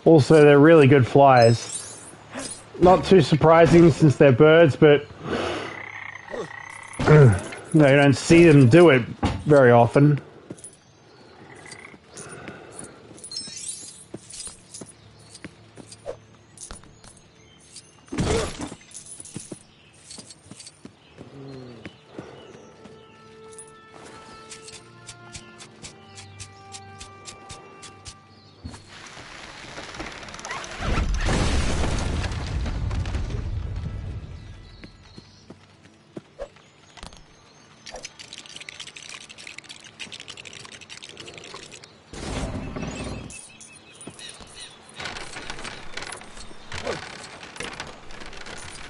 Also, they're really good flyers. Not too surprising since they're birds, but you don't see them do it very often.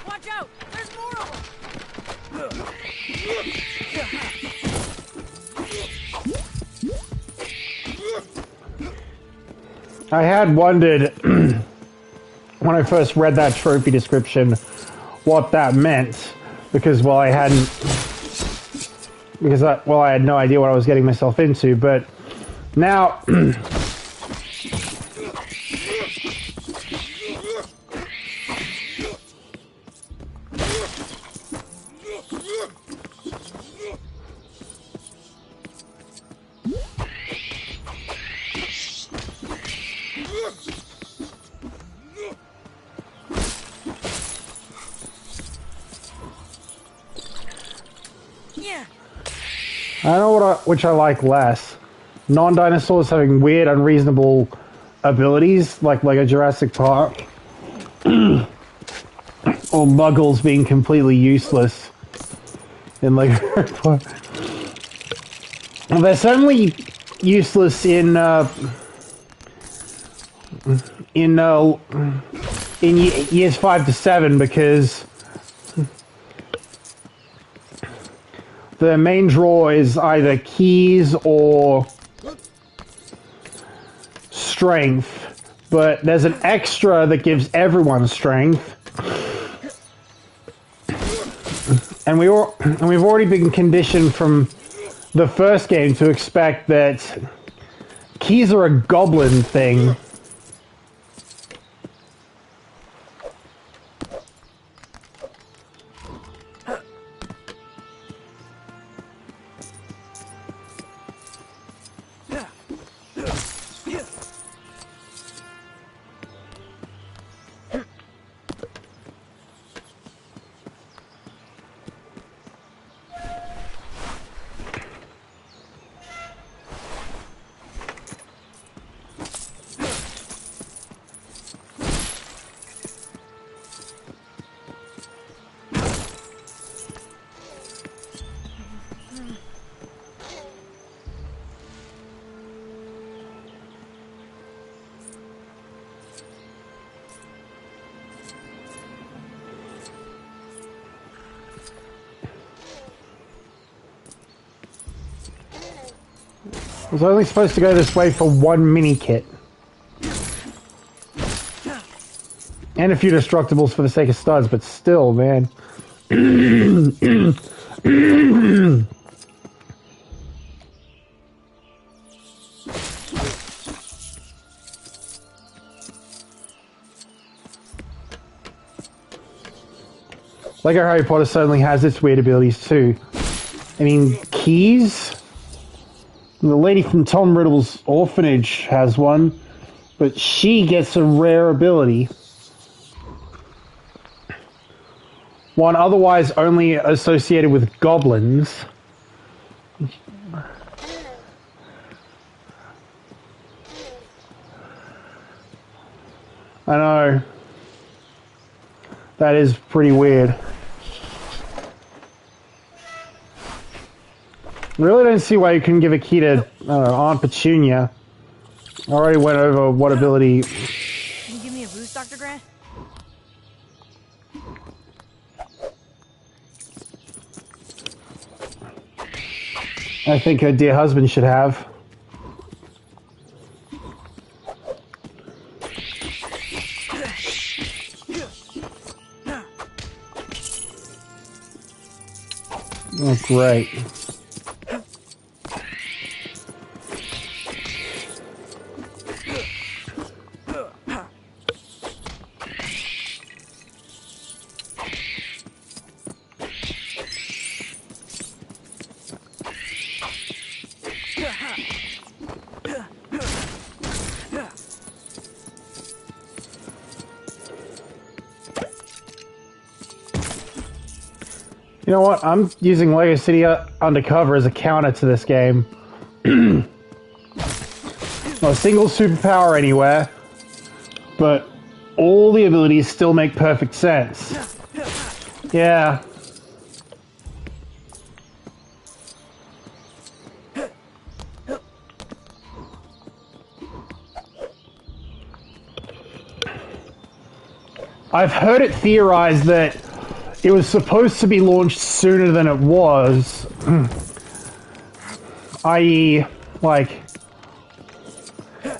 Watch out! There's more of them! I had wondered when I first read that trophy description what that meant, because I had no idea what I was getting myself into, but now I don't know which I like less. Non-dinosaurs having weird, unreasonable abilities, like a Jurassic Park. Or muggles being completely useless in they're certainly useless in years 5 to 7 because the main draw is either keys or strength, but there's an extra that gives everyone strength. And we've already been conditioned from the first game to expect that keys are a goblin thing. I was only supposed to go this way for one mini kit. And a few destructibles for the sake of studs, but still, man. Lego Harry Potter certainly has its weird abilities too. I mean, keys? The lady from Tom Riddle's orphanage has one, but she gets a rare ability. One otherwise only associated with goblins. I know. That is pretty weird. Really don't see why you couldn't give a key to, I don't know, Aunt Petunia. I already went over what ability... Can you give me a boost, Dr. Grant? I think her dear husband should have. Oh, great. You know what? I'm using Lego City Undercover as a counter to this game. Not a single superpower anywhere, but all the abilities still make perfect sense. Yeah. I've heard it theorized that it was supposed to be launched sooner than it was. I.e., like,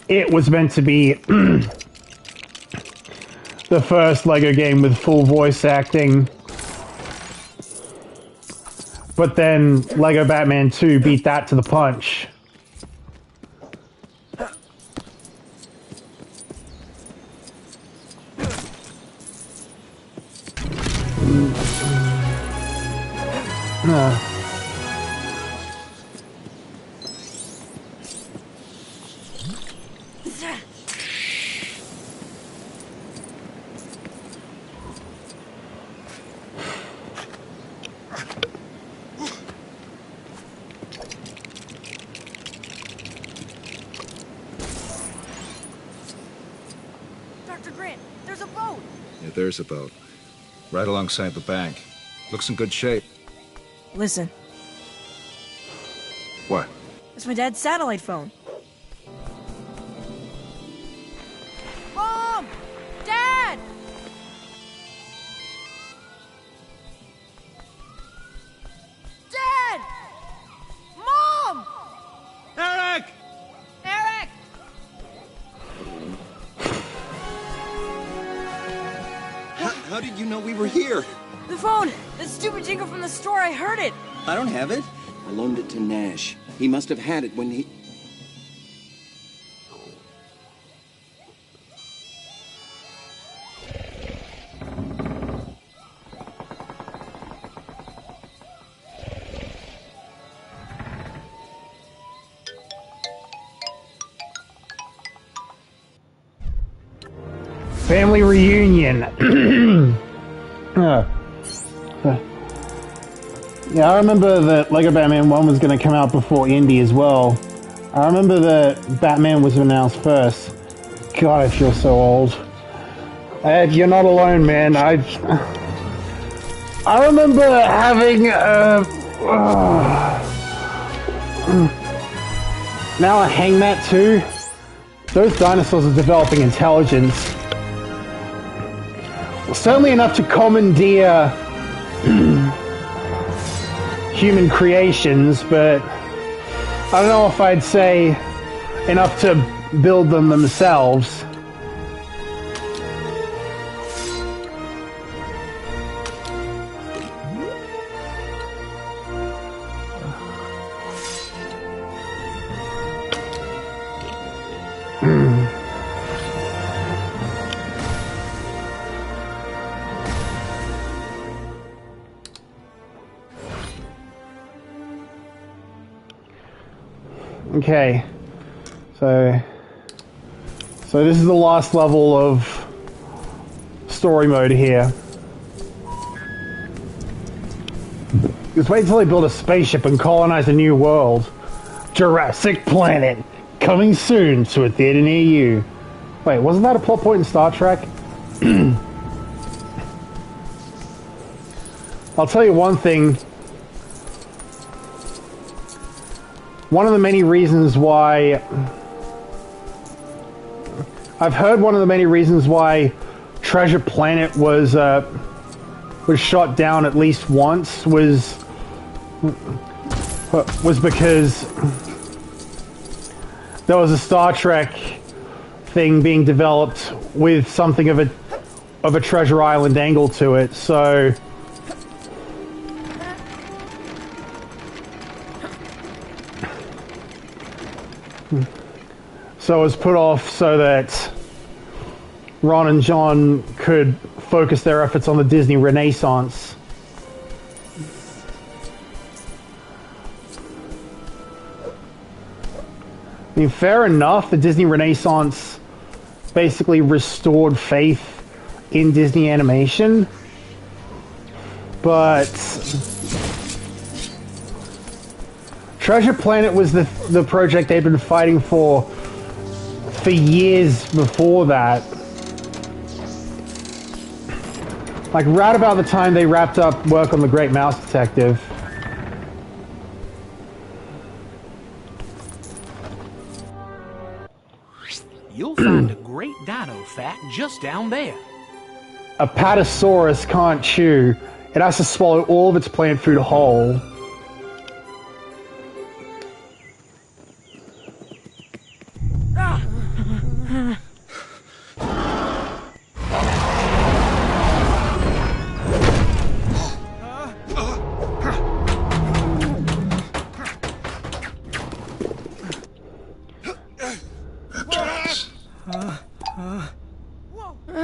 it was meant to be the first Lego game with full voice acting. But then Lego Batman 2 beat that to the punch. Dr. Grant, there's a boat! Yeah, there's a boat. Right alongside the bank. Looks in good shape. Listen, What? it's my dad's satellite phone. Mom! Dad! Dad! Mom! Eric! Eric! How did you know we were here? The phone! The stupid jingle from the store, I heard it! I don't have it. I loaned it to Nash. He must have had it when he... Family reunion. Yeah, I remember that Lego Batman 1 was going to come out before Indy as well. I remember that Batman was announced first. God, I feel so old. Ed, you're not alone, man. I remember having now a hangmat too. Those dinosaurs are developing intelligence. Well, certainly enough to commandeer human creations, but I don't know if I'd say enough to build them themselves. Okay. So this is the last level of story mode here. Just wait until they build a spaceship and colonize a new world. Jurassic Planet, coming soon to a theater near you. Wait, wasn't that a plot point in Star Trek? I'll tell you one thing. One of the many reasons why... I've heard one of the many reasons why Treasure Planet was shot down at least once was because there was a Star Trek thing being developed with something of a Treasure Island angle to it, so it was put off so that Ron and John could focus their efforts on the Disney Renaissance. I mean, fair enough, the Disney Renaissance basically restored faith in Disney animation, but Treasure Planet was the project they'd been fighting for years before that. Like, right about the time they wrapped up work on The Great Mouse Detective. You'll find a great dino fact just down there. A Patasaurus can't chew. It has to swallow all of its plant food whole.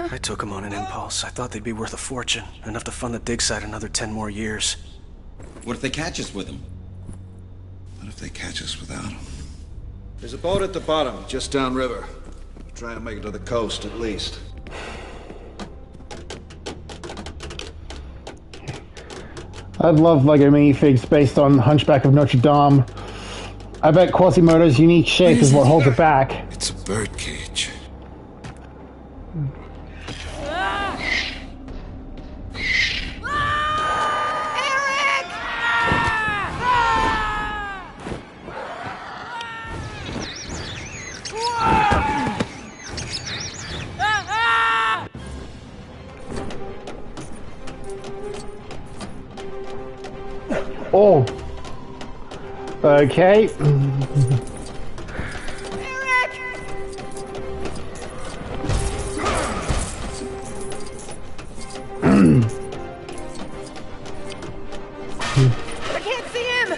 I took them on an impulse. I thought they'd be worth a fortune, enough to fund the dig site another 10 more years. What if they catch us with them? What if they catch us without them? There's a boat at the bottom, just downriver. Try to make it to the coast, at least. I'd love Lego minifigs based on Hunchback of Notre Dame. I bet Quasimodo's unique shape is what holds it back. It's a bird cage. Oh. Okay. I can't see him.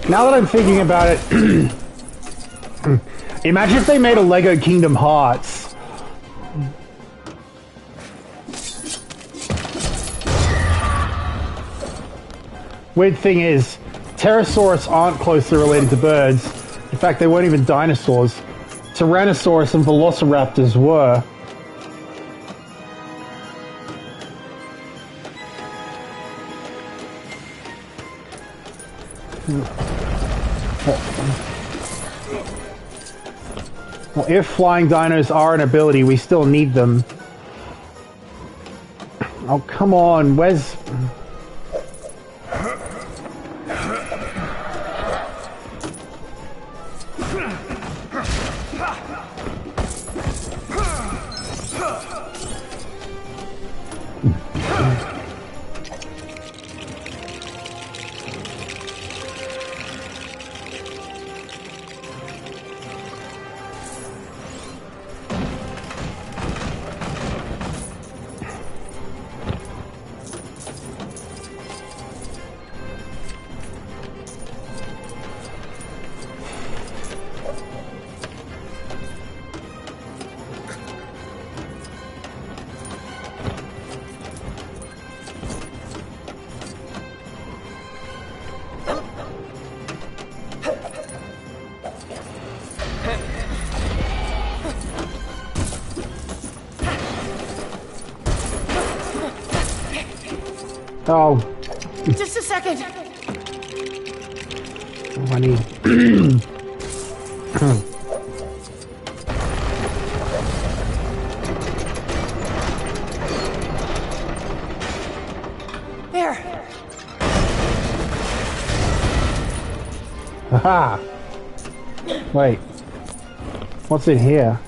Now that I'm thinking about it, imagine if they made a Lego Kingdom Hearts. Weird thing is, pterosaurs aren't closely related to birds. In fact, they weren't even dinosaurs. Tyrannosaurus and velociraptors were. Well, if flying dinos are an ability, we still need them. Oh, come on, where's... Oh. Just a second. I need... There. Haha. Wait. What's in here?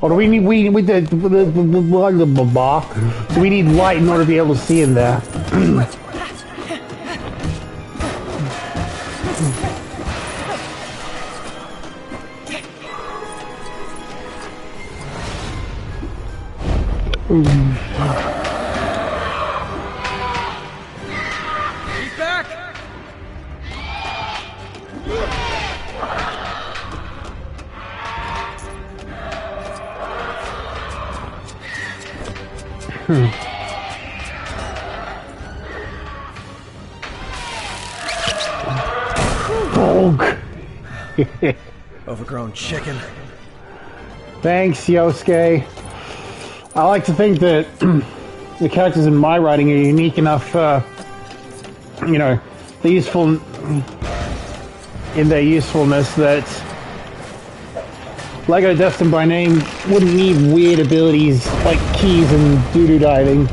Or do we need do we need light in order to be able to see in there? He's back! Bulk. Overgrown chicken. Thanks, Yosuke. I like to think that the characters in my writing are unique enough, you know, they're useful in their usefulness that Lego Destined by Name wouldn't need weird abilities like keys and doo-doo diving.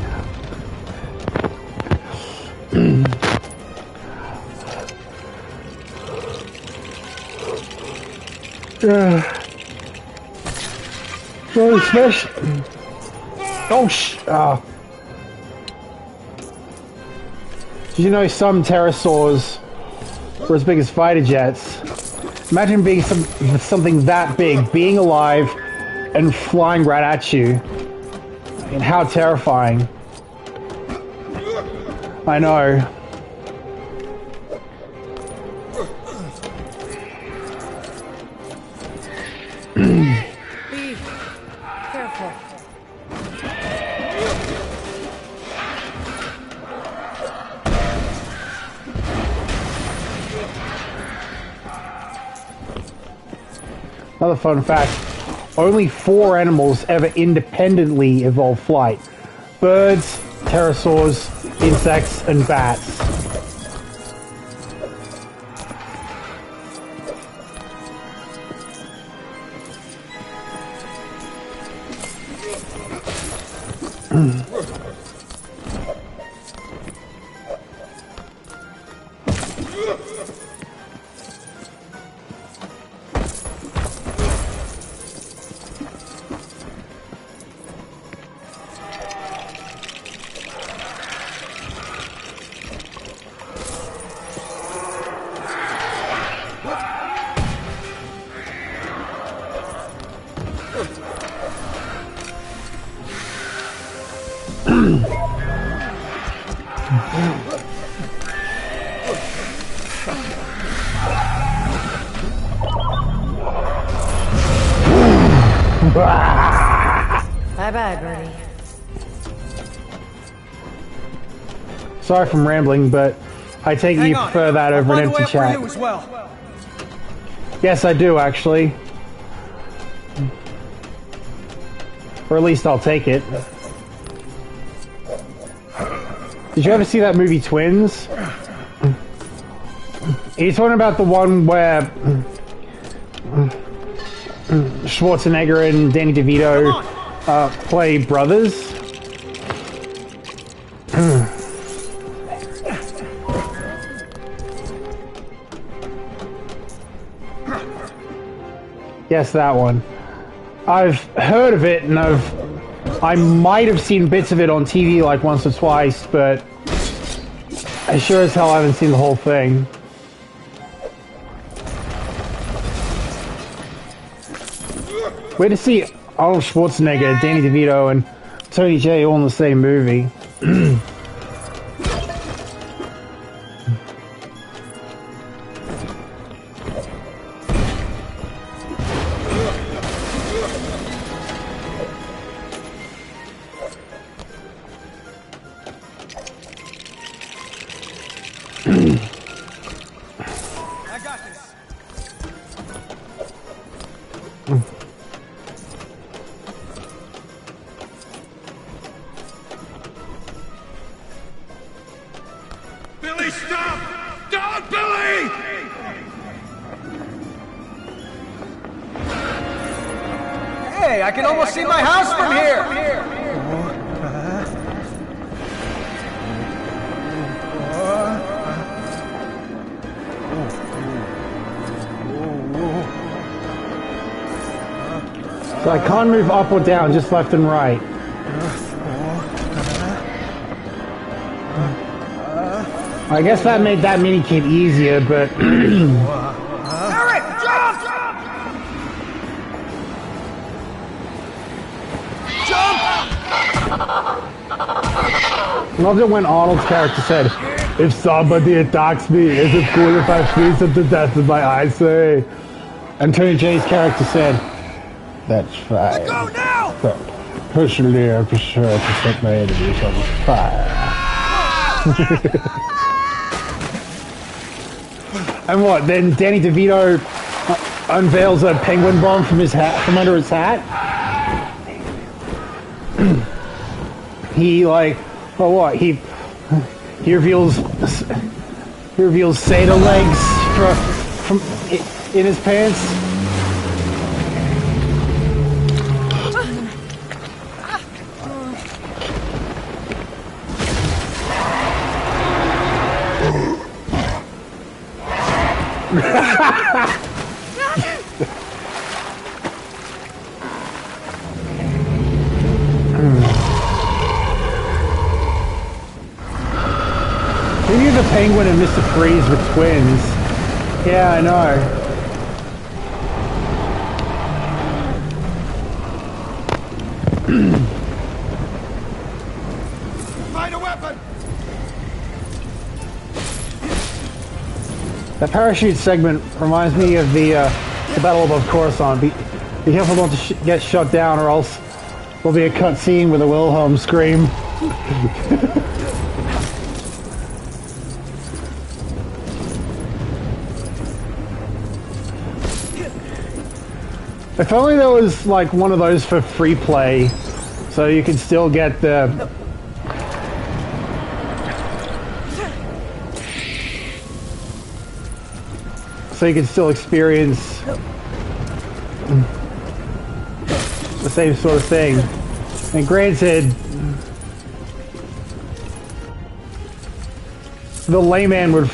So especially... Oh, Did you know some pterosaurs were as big as fighter jets? Imagine being something that big, being alive, and flying right at you. And how terrifying. I know. Be careful. Another fun fact, only 4 animals ever independently evolve flight. Birds, pterosaurs, insects, and bats. Bye-bye, Birdie. Sorry for rambling, but I take you prefer that over an empty chat. as well. Yes, I do, actually. Or at least I'll take it. Did you ever see that movie Twins? He's talking about the one where Schwarzenegger and Danny DeVito play brothers. Yes, that one. I've heard of it, and I might have seen bits of it on TV like once or twice, but I sure as hell haven't seen the whole thing. Way to see Arnold Schwarzenegger, Danny DeVito, and Tony Jay all in the same movie. stop! Don't, Billy! Hey, I can almost see my house from here! So I can't move up or down, just left and right. I guess that made that mini kit easier, but... Eric, jump! Loved it when Arnold's character said, "If somebody attacks me, is it cool if I freeze them to death with my eyes?" Say. And Tony J's character said, "That's fine. Let go now! But personally, I prefer to set my enemies on fire." And what? Then Danny DeVito unveils a penguin bomb from his hat, from under his hat. He like, well, what? He reveals Sata legs from in his pants. Who knew the Penguin and Mr. Freeze were twins? Yeah, I know. Find a weapon! That parachute segment reminds me of the battle above Coruscant. Be careful not to get shot down, or else there'll be a cut scene with a Wilhelm scream. If only there was like one of those for free play, so you could still get the... So you can still experience the same sort of thing. And granted, the layman would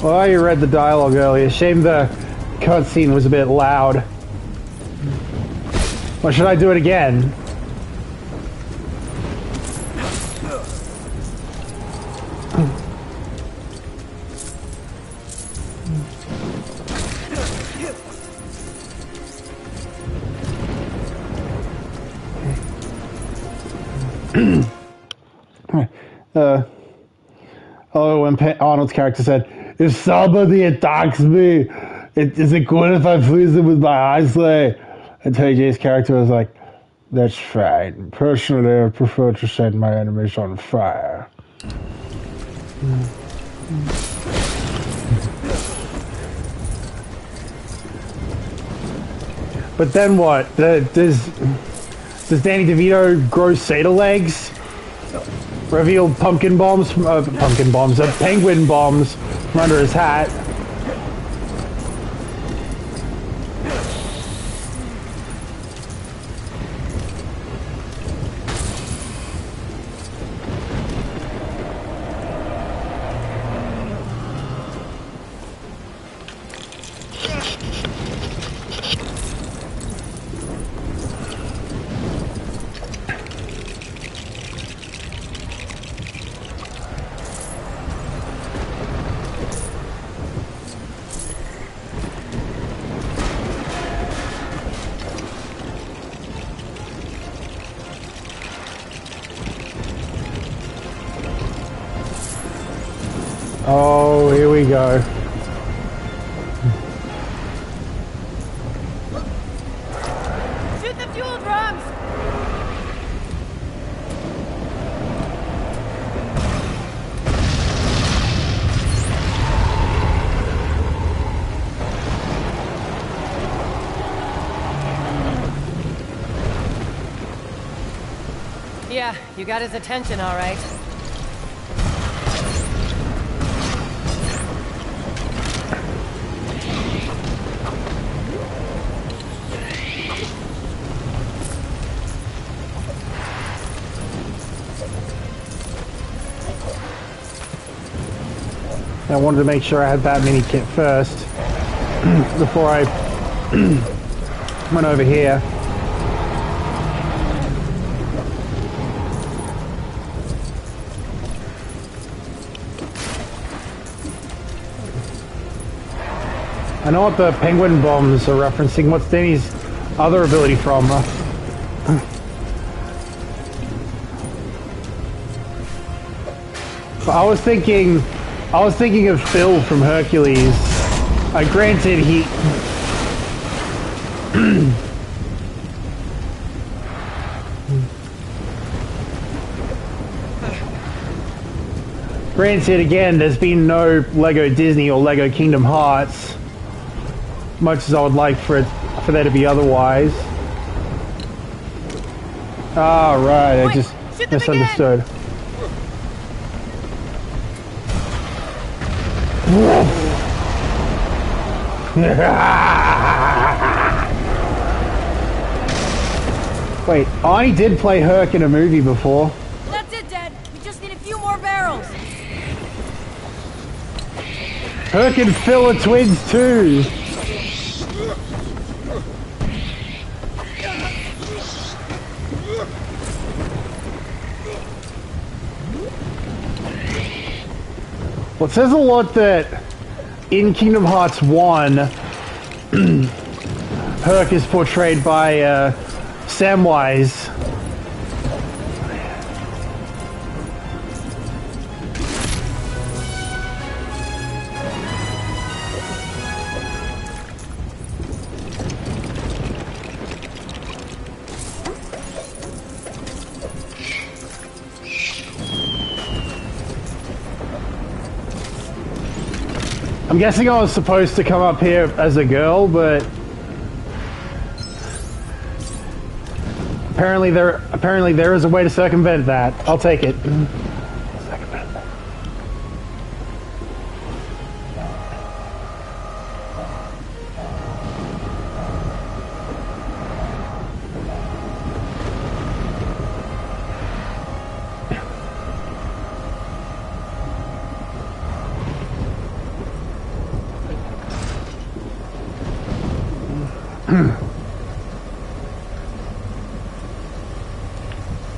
well, you read the dialogue earlier. Shame the cutscene was a bit loud. Or should I do it again? Oh, when Arnold's character said, "If somebody attacks me, is it good if I freeze them with my eyes?" And Tony J's character was like, "That's fine. Personally, I prefer to set my enemies on fire." But then what? Does Danny DeVito grow Sata legs? Reveal penguin bombs from under his hat. Oh, here we go. Shoot the fuel drums! yeah, you got his attention, all right. I wanted to make sure I had that mini kit first before I went over here. I know what the penguin bombs are referencing. What's Danny's other ability from? I was thinking of Phil from Hercules. Granted, he... Granted, again, there's been no Lego Disney or Lego Kingdom Hearts, much as I would like for there to be otherwise. Ah, right, I just misunderstood. Wait, I did play Herc in a movie before. That's it, Dad. We just need a few more barrels. Herc and Phil are twins too. Well, it says a lot that in Kingdom Hearts 1, Herc is portrayed by Samwise. I'm guessing I was supposed to come up here as a girl, but apparently there is a way to circumvent that. I'll take it.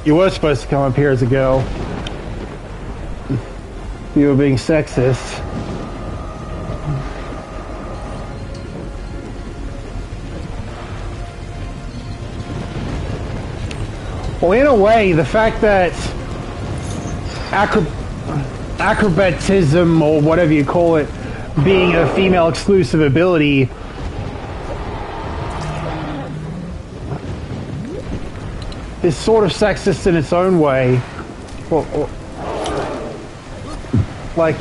You were supposed to come up here as a girl. You were being sexist. Well, in a way, the fact that acrobatism, or whatever you call it, being a female exclusive ability, is sort of sexist in its own way. Well, like,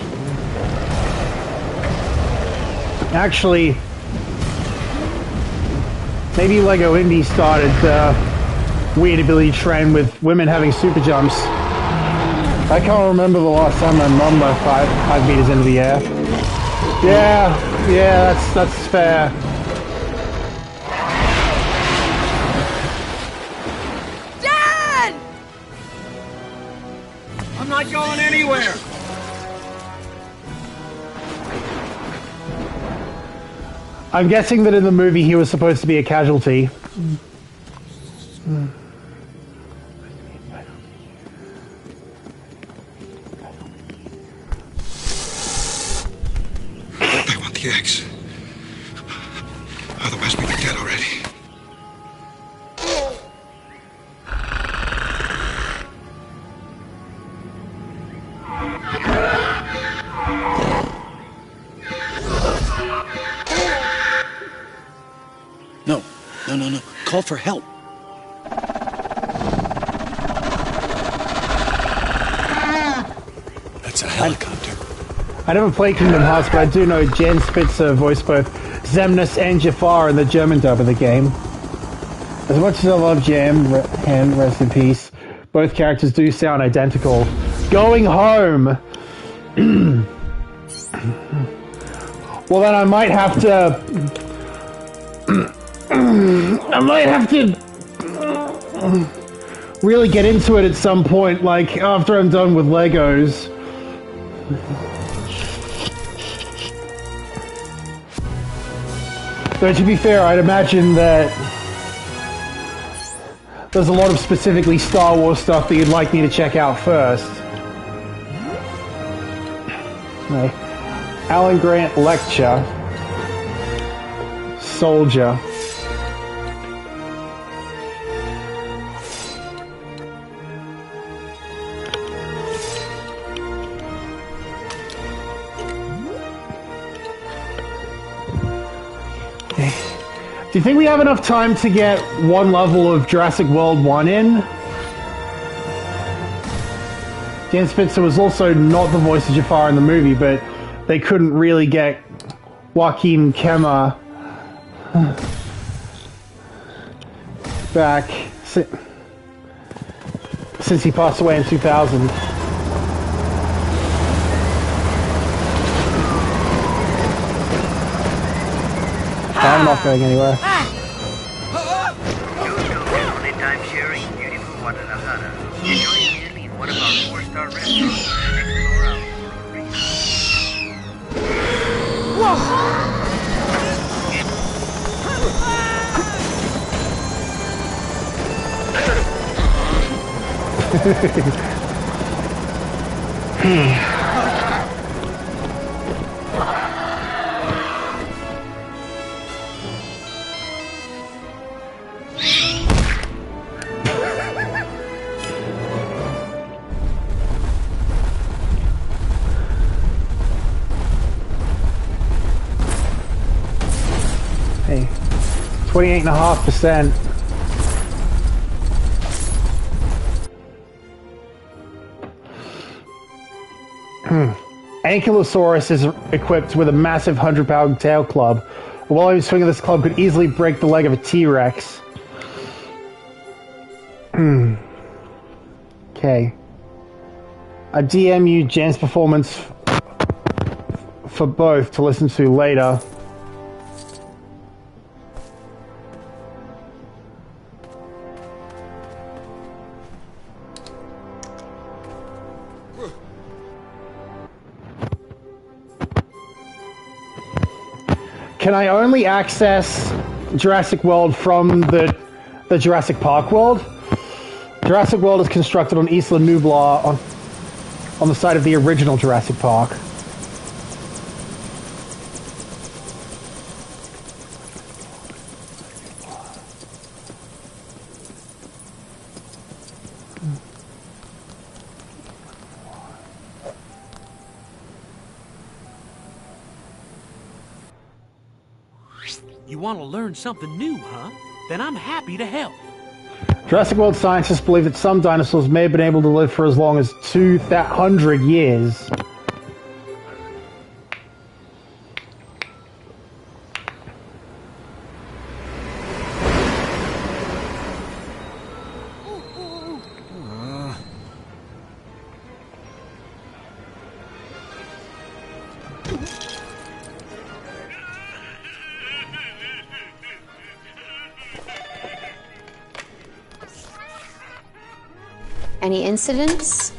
actually, maybe Lego Indie started the weird ability trend with women having super jumps. I can't remember the last time my mum went 5 meters into the air. Yeah, that's fair. I'm not going anywhere! I'm guessing that in the movie he was supposed to be a casualty. I want the eggs. Otherwise we'd be dead already. No. Call for help. That's a helicopter. I never played Kingdom Hearts, but I do know Jen Spitzer voiced both Xemnas and Jafar in the German dub of the game. As much as I love Jam, and rest in peace, both Both characters do sound identical. Going home! Well, then I might have to... I might have to... really get into it at some point, like, after I'm done with Legos. Though, to be fair, I'd imagine that there's a lot of specifically Star Wars stuff that you'd like me to check out first. No. Alan Grant Lecture. Soldier. Do you think we have enough time to get one level of Jurassic World 1 in? Dan Spitzer was also not the voice of Jafar in the movie, but they couldn't really get Joaquin Kemmer back since he passed away in 2000. I'm not going anywhere. Time sharing beautiful Guadalajara. Enjoy a meal in one of our 4-star restaurants. Next door out for a Hey, 28.5%. Ankylosaurus is equipped with a massive 100-pound tail club. A while swing of this club could easily break the leg of a T-Rex. Okay. I DM you Jen's performance for both to listen to later. Can I only access Jurassic World from the Jurassic Park world? Jurassic World is constructed on Isla Nublar on the site of the original Jurassic Park. You want to learn something new, huh? Then I'm happy to help. Jurassic World scientists believe that some dinosaurs may have been able to live for as long as 200 years. Any incidents?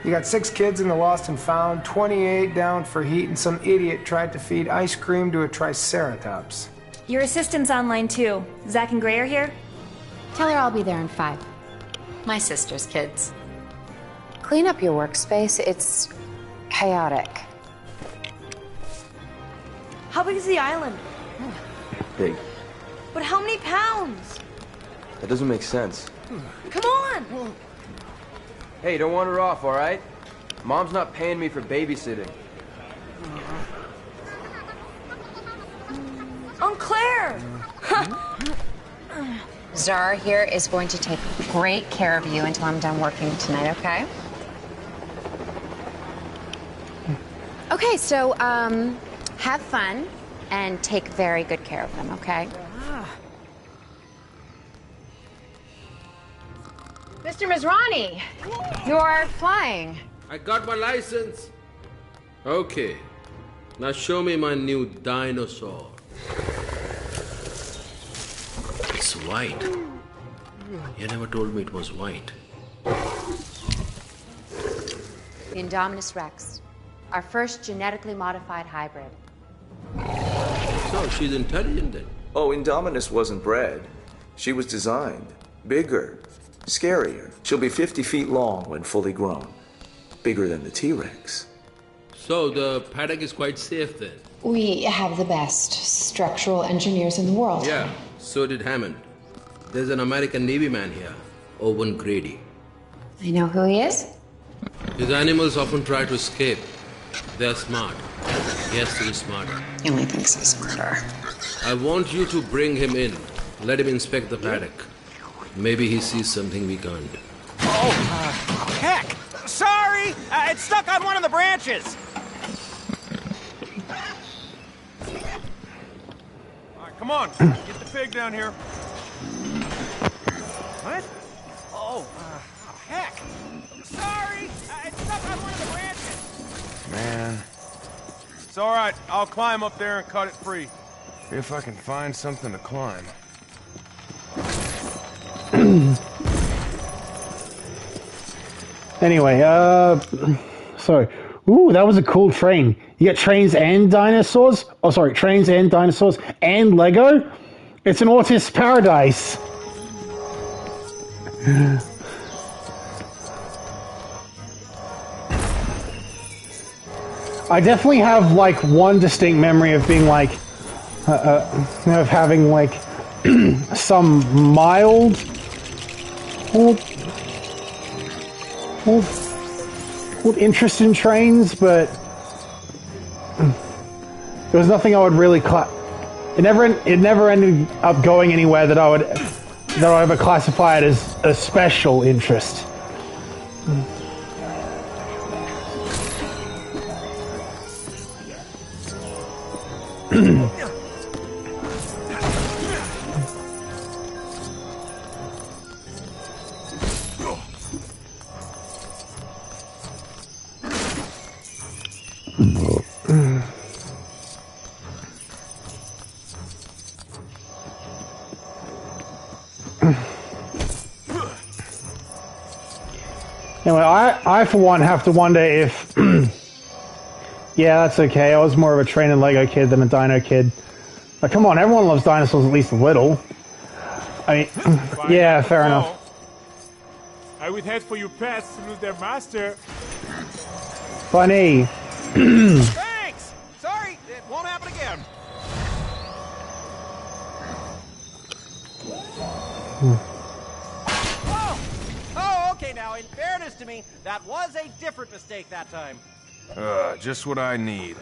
You got 6 kids in the lost and found, 28 down for heat, and some idiot tried to feed ice cream to a triceratops. Your assistant's online too. Zach and Gray are here? Tell her I'll be there in 5. My sister's kids. Clean up your workspace. It's chaotic. How big is the island? Big. But how many pounds? That doesn't make sense. Come on! Hey, don't wander off, all right? Mom's not paying me for babysitting. Aunt Claire! Zara here is going to take great care of you until I'm done working tonight, okay? Okay, so, have fun and take very good care of them, okay? Mr. Mizrani, you're flying. I got my license. Okay. Now show me my new dinosaur. It's white. You never told me it was white. The Indominus Rex, our first genetically modified hybrid. So she's intelligent then. Oh, Indominus wasn't bred. She was designed. Bigger. Scarier. She'll be 50 feet long when fully grown. Bigger than the T-Rex. So the paddock is quite safe then? We have the best structural engineers in the world. Yeah, so did Hammond. There's an American Navy man here, Owen Grady. I know who he is. His animals often try to escape. They're smart. He has to be smarter. He only thinks he's smarter. I want you to bring him in. Let him inspect the paddock. Maybe he sees something we can't. Heck! Sorry! It's stuck on one of the branches! Alright, come on. Get the pig down here. What? Oh, heck! Sorry! It's stuck on one of the branches! Man. It's alright. I'll climb up there and cut it free. If I can find something to climb. Anyway, sorry. Ooh, that was a cool train. You get trains and dinosaurs? Oh, sorry, trains and dinosaurs and Lego? It's an autist's paradise. I definitely have, like, one distinct memory of being, like, of having, like, some mild interest in trains, but there was nothing I would really it never ended up going anywhere that I would ever classify it as a special interest. Anyway, I for one have to wonder if yeah, that's okay. I was more of a train and Lego kid than a dino kid. But come on, everyone loves dinosaurs at least a little. I mean, yeah, fair enough. I would hate for your pets to lose their master. Funny. Thanks! Sorry, it won't happen again. Oh, okay now, in fairness to me, that was a different mistake that time. Just what I need.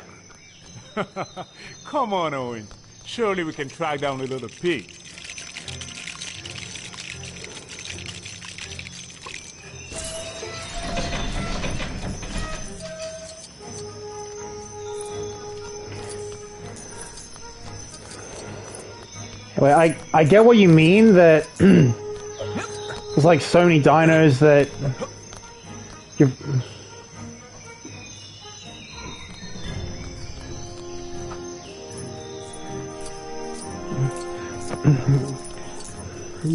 Come on, Owen. Surely we can track down the little pig. Anyway, I get what you mean, that there's like so many dinos that you're...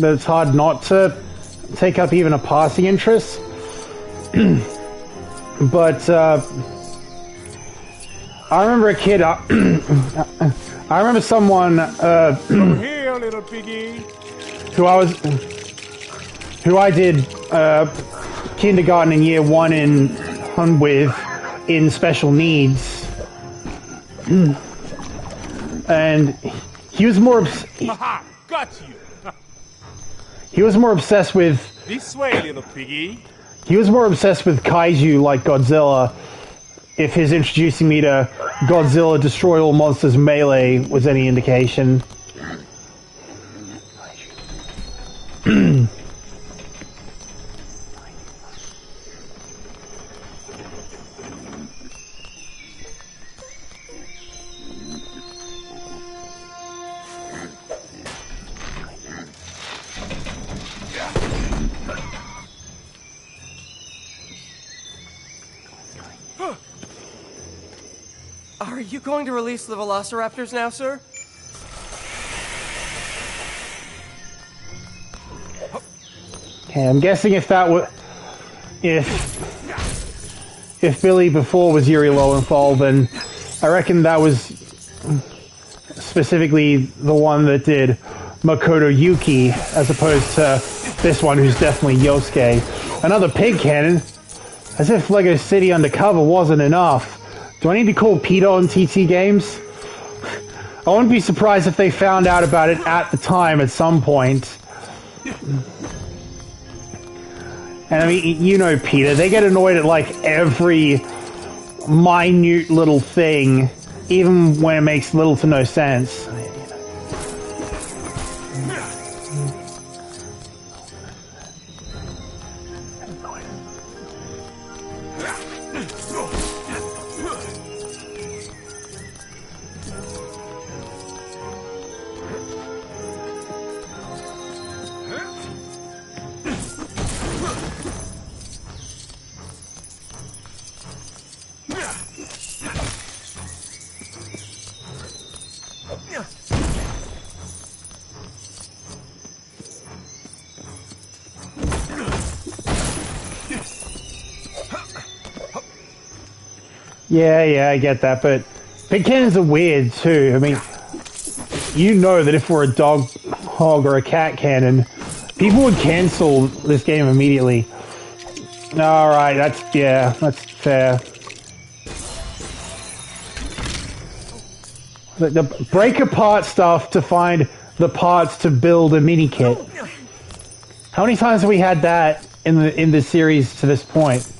that it's hard not to take up even a passing interest. But I remember a kid. I remember someone Over here, little piggy. who I did kindergarten in year one with in special needs, and he was more. Haha, got you. He was more obsessed with. This way, little piggy. He was more obsessed with kaiju like Godzilla. If his introducing me to Godzilla Destroy All Monsters Melee was any indication. Are you going to release the velociraptors now, sir? Okay, I'm guessing if that were... If Billy before was Yuri Lowenthal, then I reckon that was specifically the one that did Makoto Yuki, as opposed to this one who's definitely Yosuke. Another pig cannon? As if Lego City Undercover wasn't enough. Do I need to call Peter on TT Games? I wouldn't be surprised if they found out about it at the time at some point. And I mean, you know Peter, they get annoyed at like every minute little thing, even when it makes little to no sense. Yeah, I get that, but pig cannons are weird too. I mean, you know that if we're a dog, hog, or a cat cannon, people would cancel this game immediately. Alright, that's fair. The break apart stuff to find the parts to build a mini kit. How many times have we had that in the series to this point?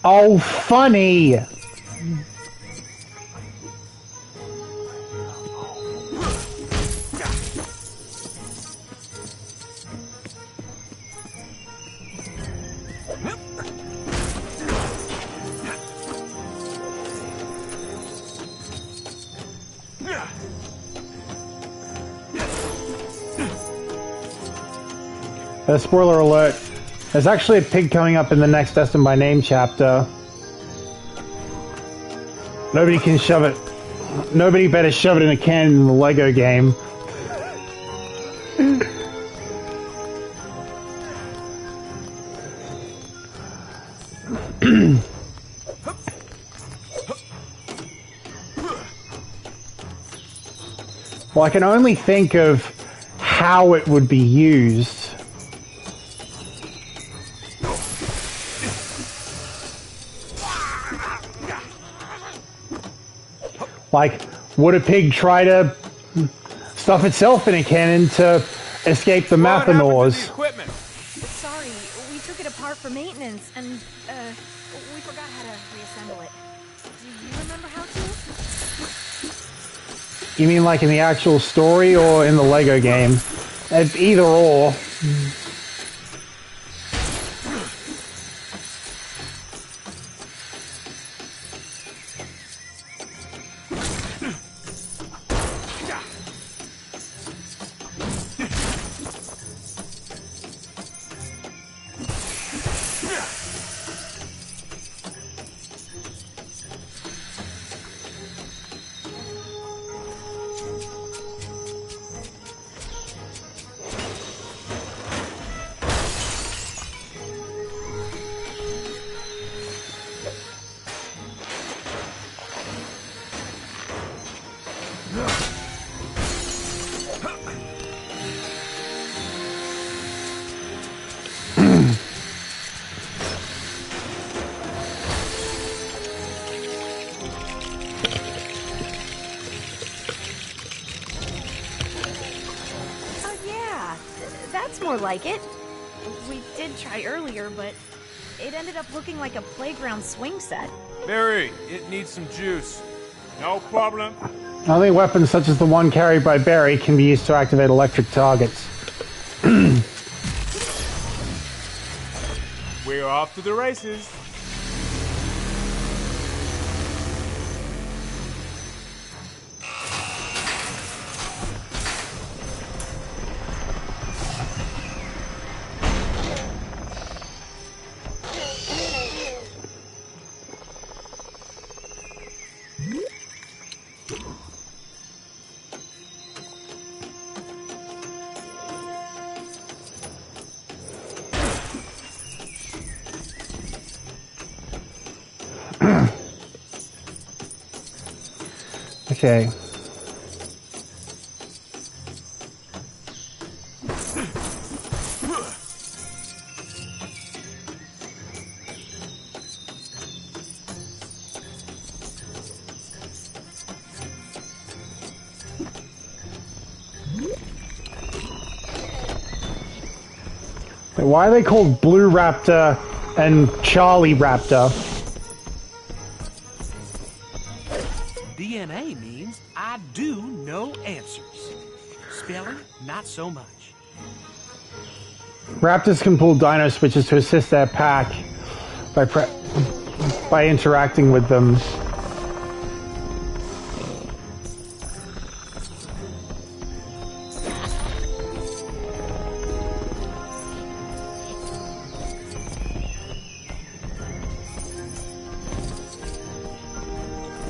Oh, funny! Spoiler alert, there's actually a pig coming up in the next Destined by Name chapter. Nobody can shove it. Nobody better shove it in a can in the Lego game. Well, I can only think of how it would be used. Like, would a pig try to stuff itself in a cannon to escape the Mathanors? Sorry, we took it apart for maintenance, and we forgot how to reassemble it. Do you remember how to? You mean like in the actual story or in the Lego game? Either or. More like it. We did try earlier, but it ended up looking like a playground swing set. Barry, it needs some juice. No problem. Only weapons such as the one carried by Barry can be used to activate electric targets. We're off to the races. Okay. Why are they called Blue Raptor and Charlie Raptor? DNA means I do know answers. Spelling, not so much. Raptors can pull dino switches to assist their pack by interacting with them.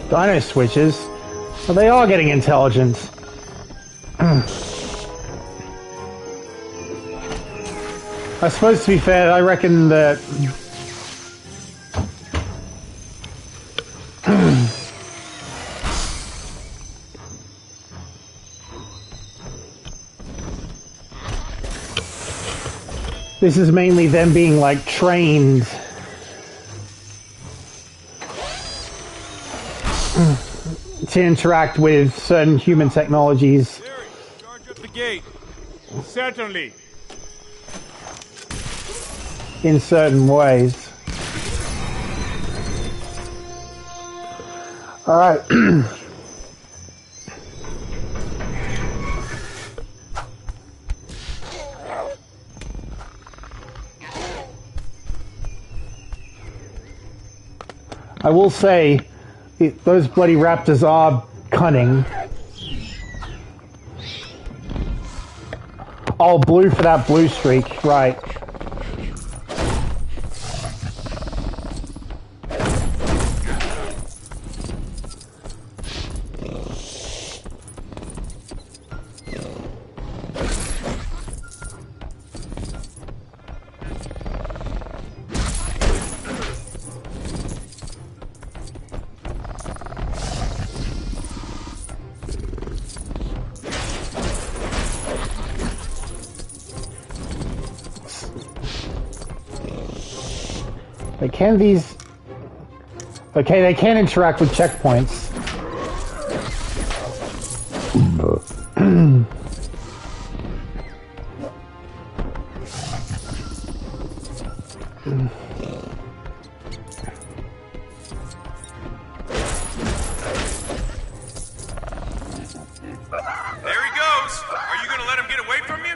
Dino switches? Well, they are getting intelligent. I suppose, to be fair, I reckon that... this is mainly them being, like, trained... to interact with certain human technologies. Charge up the gate. Certainly. In certain ways. All right. I will say, those bloody raptors are cunning. Oh, blue for that blue streak, right. Can these... Okay, they can interact with checkpoints. There he goes! Are you gonna let him get away from you?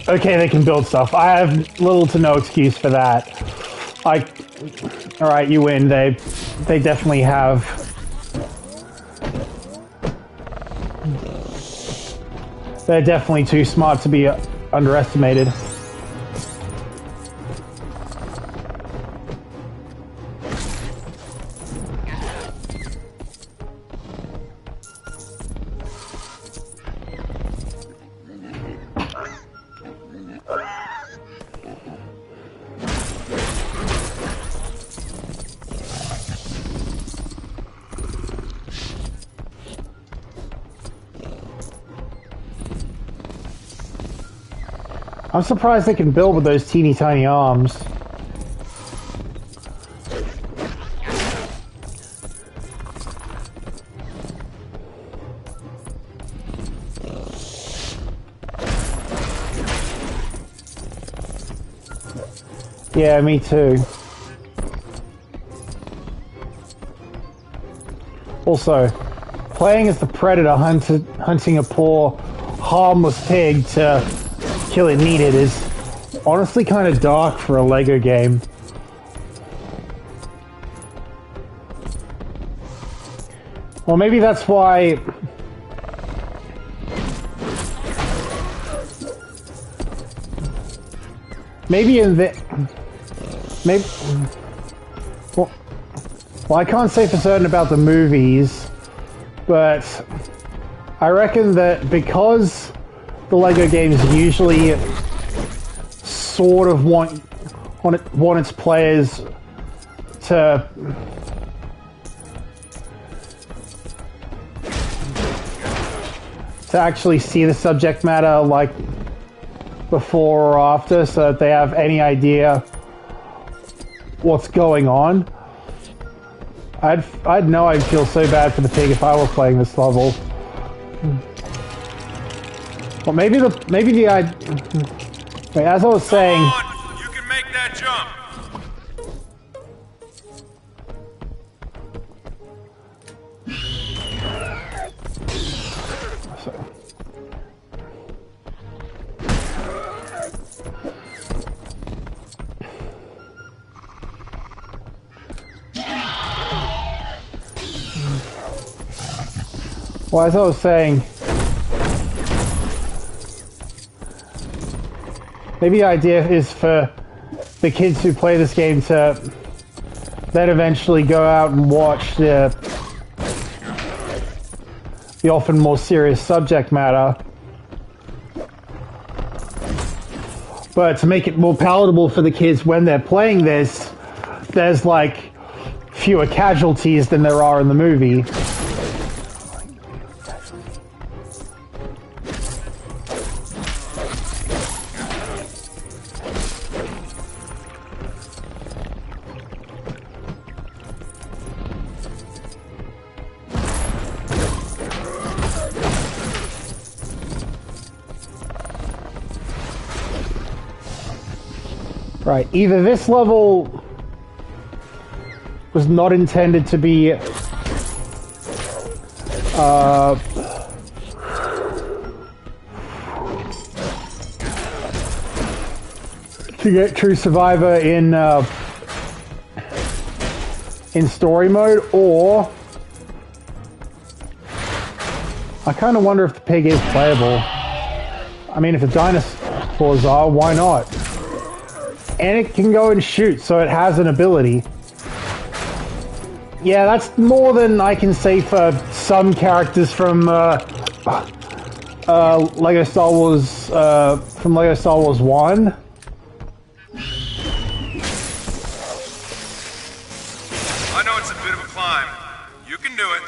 Okay, they can build stuff. I have little to no excuse for that. All right, you win. They definitely have. They're definitely too smart to be underestimated. I'm surprised they can build with those teeny tiny arms. Yeah, me too. Also, playing as the predator hunting a poor, harmless pig to kill it needed is honestly kind of dark for a Lego game. Well, maybe that's why... Maybe in the... Maybe... Well, I can't say for certain about the movies, but I reckon that because the Lego games usually sort of want its players to... actually see the subject matter, like, before or after, so that they have any idea what's going on. I'd know I'd feel so bad for the pig if I were playing this level. Well, maybe the wait, as I was saying... You can make that jump! Well, as I was saying, maybe the idea is for the kids who play this game to then eventually go out and watch the often more serious subject matter, but to make it more palatable for the kids when they're playing this, there's like fewer casualties than there are in the movie. Right, either this level was not intended to be to get True Survivor in story mode, or I kind of wonder if the pig is playable. I mean, if the dinosaurs are, why not? And it can go and shoot, so it has an ability. Yeah, that's more than I can say for some characters from Lego Star Wars, from Lego Star Wars 1. I know it's a bit of a climb. You can do it.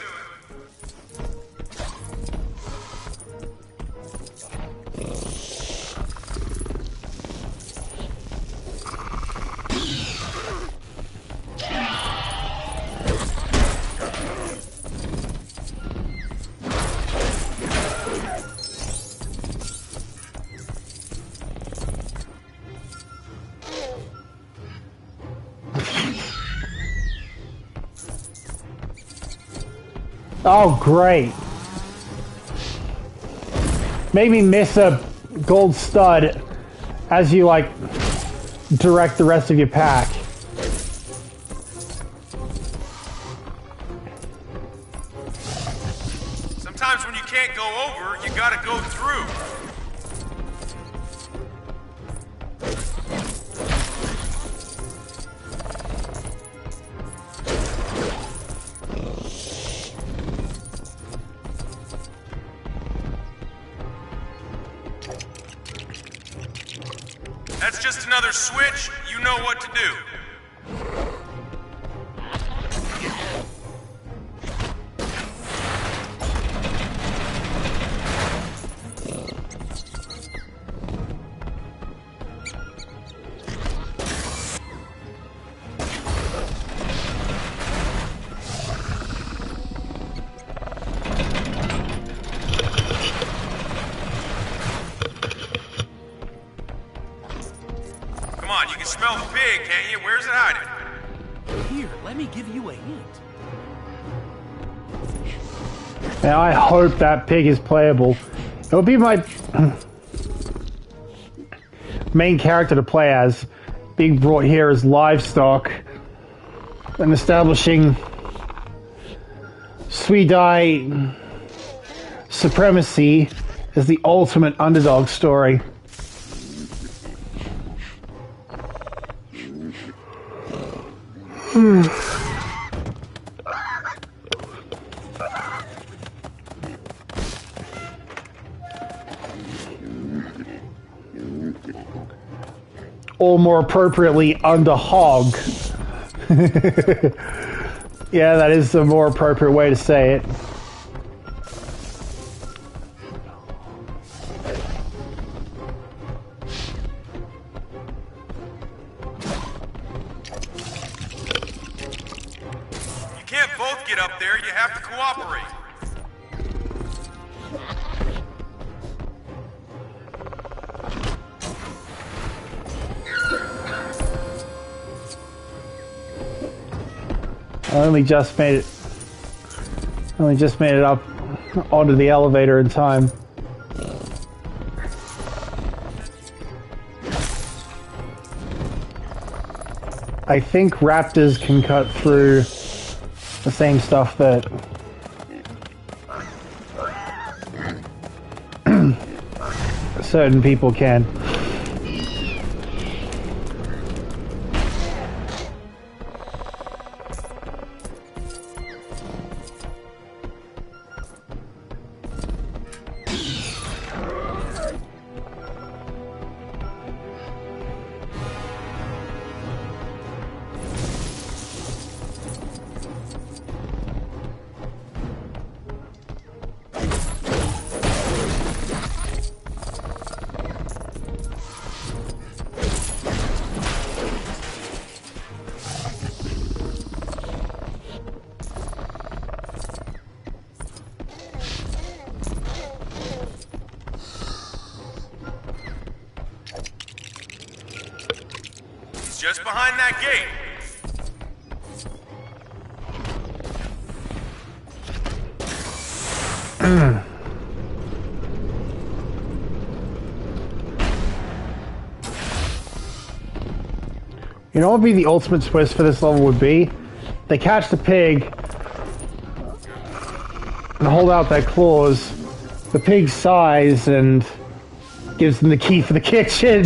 Oh, great. Made me miss a gold stud as you, like, direct the rest of your pack. Sometimes when you can't go over, you gotta go through. That's just another switch. You know what to do. Come on, you can smell the pig. pig, can't you? Where's it hiding? Here, let me give you a hint. Now I hope that pig is playable. It'll be my main character to play as, being brought here as livestock and establishing Swedai supremacy as the ultimate underdog story. Or more appropriately, under hog. Yeah, that is the more appropriate way to say it. You can't both get up there. You have to cooperate. I only just made it up onto the elevator in time. I think raptors can cut through the same stuff that certain people can. Just behind that gate. You know what would be the ultimate twist for this level would be? They catch the pig and hold out their claws. The pig sighs and gives them the key for the kitchen.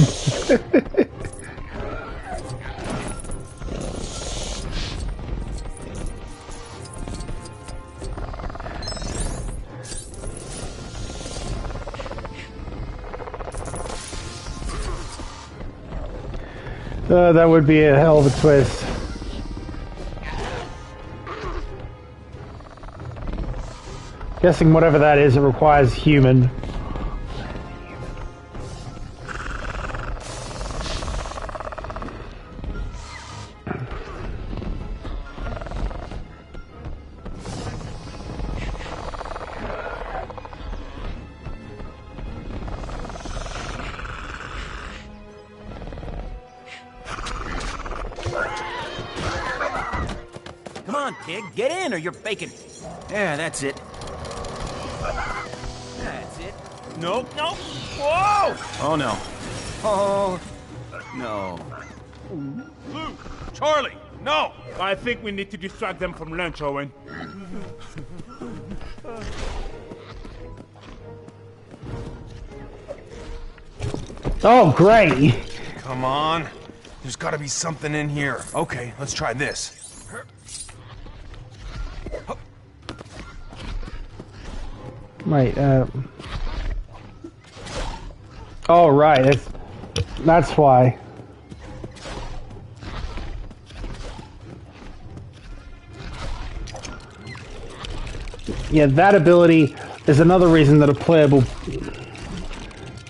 That would be a hell of a twist. Guessing whatever that is, it requires human. Come on, pig, get in or you're baking. Yeah, that's it. That's it. Nope, nope. Whoa! Oh no. Oh no. Luke! Charlie! No! I think we need to distract them from lunch, Owen. Oh, great! Come on. There's gotta be something in here. Okay, let's try this. Right, oh, right, that's why. Yeah, that ability is another reason that a playable...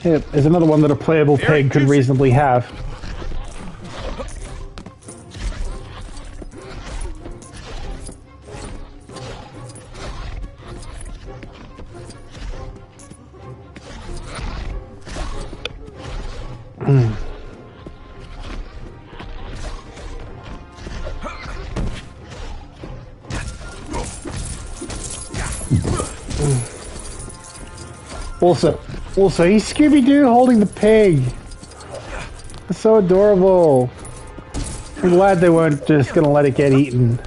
is another one that a playable pig could reasonably have. Also, he's Scooby-Doo holding the pig. It's so adorable. I'm glad they weren't just gonna let it get eaten.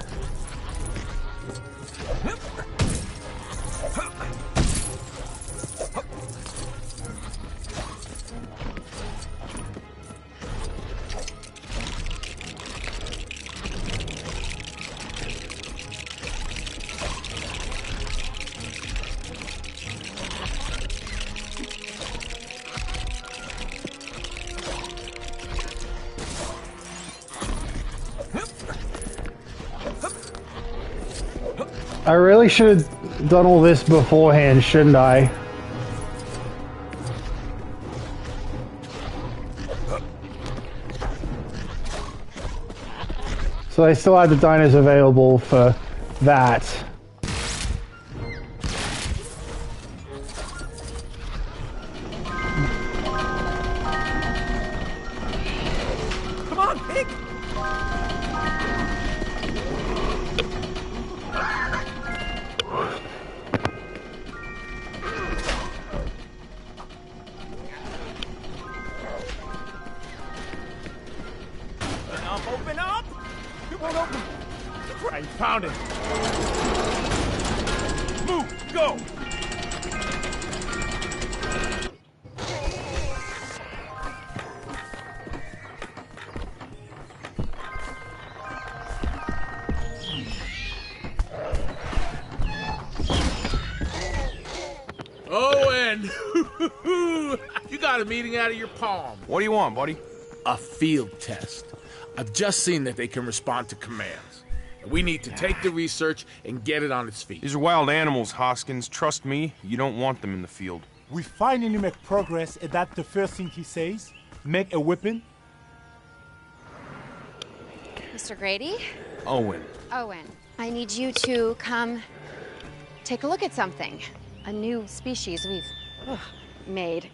I really should have done all this beforehand, shouldn't I? So I still had the diners available for that. Come on, pig! Open up! It won't open! I found it! Move! Go! Owen! You got a meeting out of your palm. What do you want, buddy? A field test. I've just seen that they can respond to commands. We need to take the research and get it on its feet. These are wild animals, Hoskins. Trust me, you don't want them in the field. We finally make progress, and that's the first thing he says. Make a weapon. Mr. Grady? Owen. Owen, I need you to come take a look at something. A new species we've made.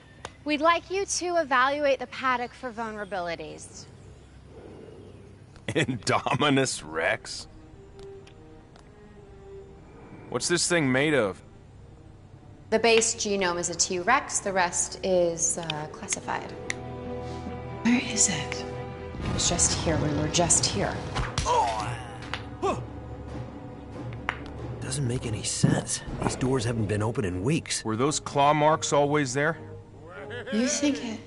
We'd like you to evaluate the paddock for vulnerabilities. Indominus Rex? What's this thing made of? The base genome is a T-Rex, the rest is classified. Where is it? It was just here, we were just here. Doesn't make any sense. These doors haven't been open in weeks. Were those claw marks always there? You think it...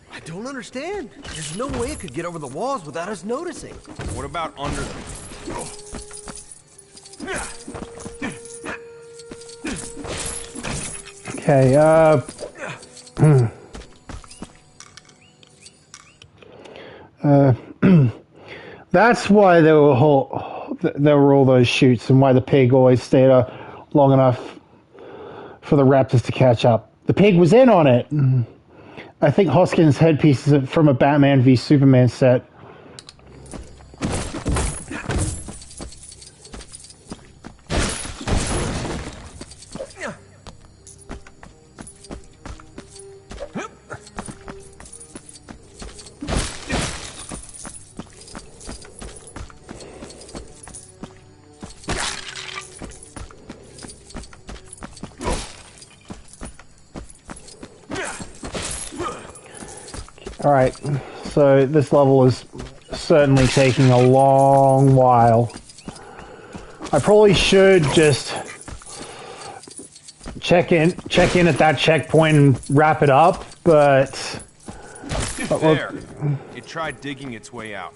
I don't understand. There's no way it could get over the walls without us noticing. What about under them? Okay, that's why there were all those chutes, and why the pig always stayed long enough for the raptors to catch up. The pig was in on it. I think Hoskins' headpiece is from a Batman v Superman set. Alright, so this level is certainly taking a long while. I probably should just check in at that checkpoint and wrap it up, but There. It tried digging its way out.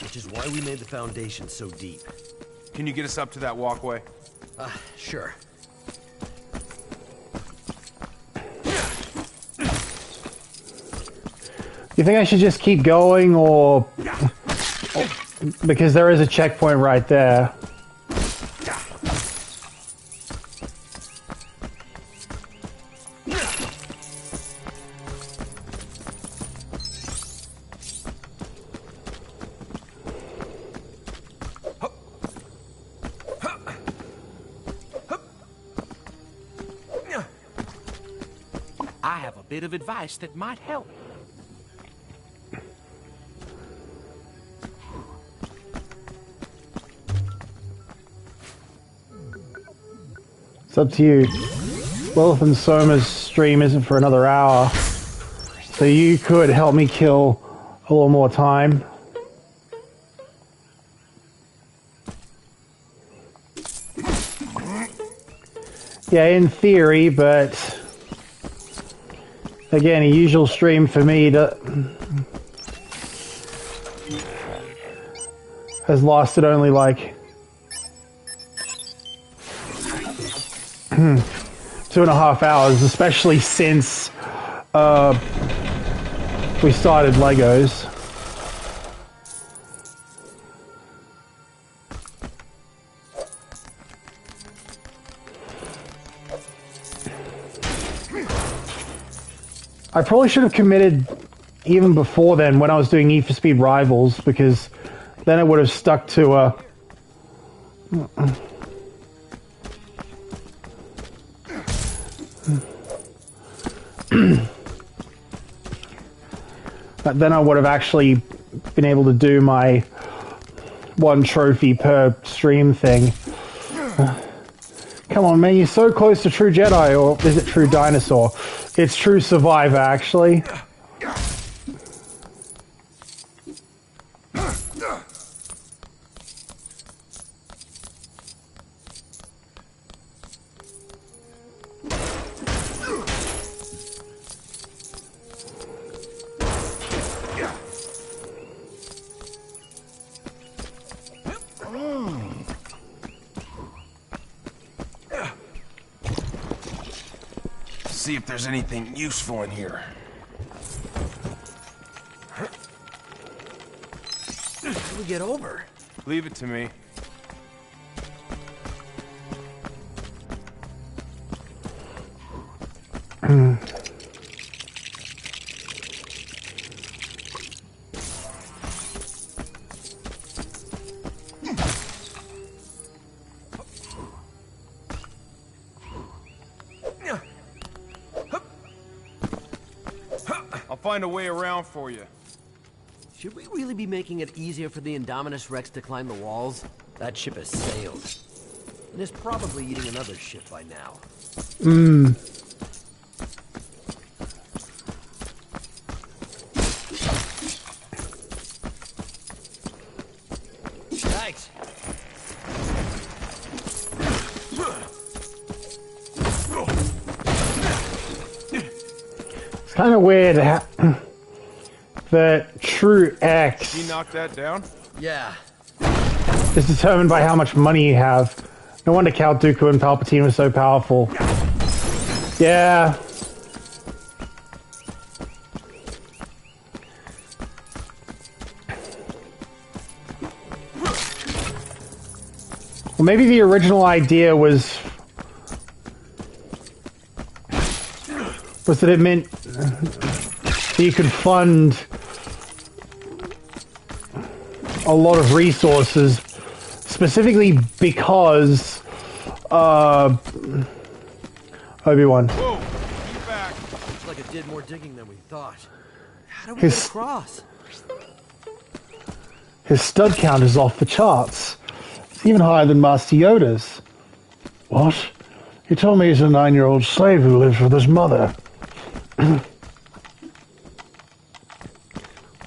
Which is why we made the foundation so deep. Can you get us up to that walkway? Sure. you think I should just keep going, or because there is a checkpoint right there? I have a bit of advice that might help. It's up to you. Lilith and Soma's stream isn't for another hour, so you could help me kill a little more time. Yeah, in theory, but again, a usual stream for me has lasted only like 2.5 hours, especially since we started Legos. I probably should have committed even before then when I was doing Need for Speed Rivals, because then I would have stuck to a... But then I would have actually been able to do my 1 trophy per stream thing. Come on, man, you're so close to True Jedi, or is it True Dinosaur? It's True Survivor, actually. See if there's anything useful in here. How do we get over? Leave it to me. Find a way around for you. Should we really be making it easier for the Indominus Rex to climb the walls? That ship has sailed. And is probably eating another ship by now. Thanks. It's kind of weird that True X Did you knock that down? Yeah. is determined by how much money you have. No wonder Count Dooku and Palpatine were so powerful. Yeah. Well, maybe the original idea was that it meant that you could fund a lot of resources, specifically because Obi-Wan. Whoa! You back. Looks like it did more digging than we thought. How do we His- get across? His stud count is off the charts. It's even higher than Master Yoda's. What? He told me he's a 9-year-old slave who lives with his mother.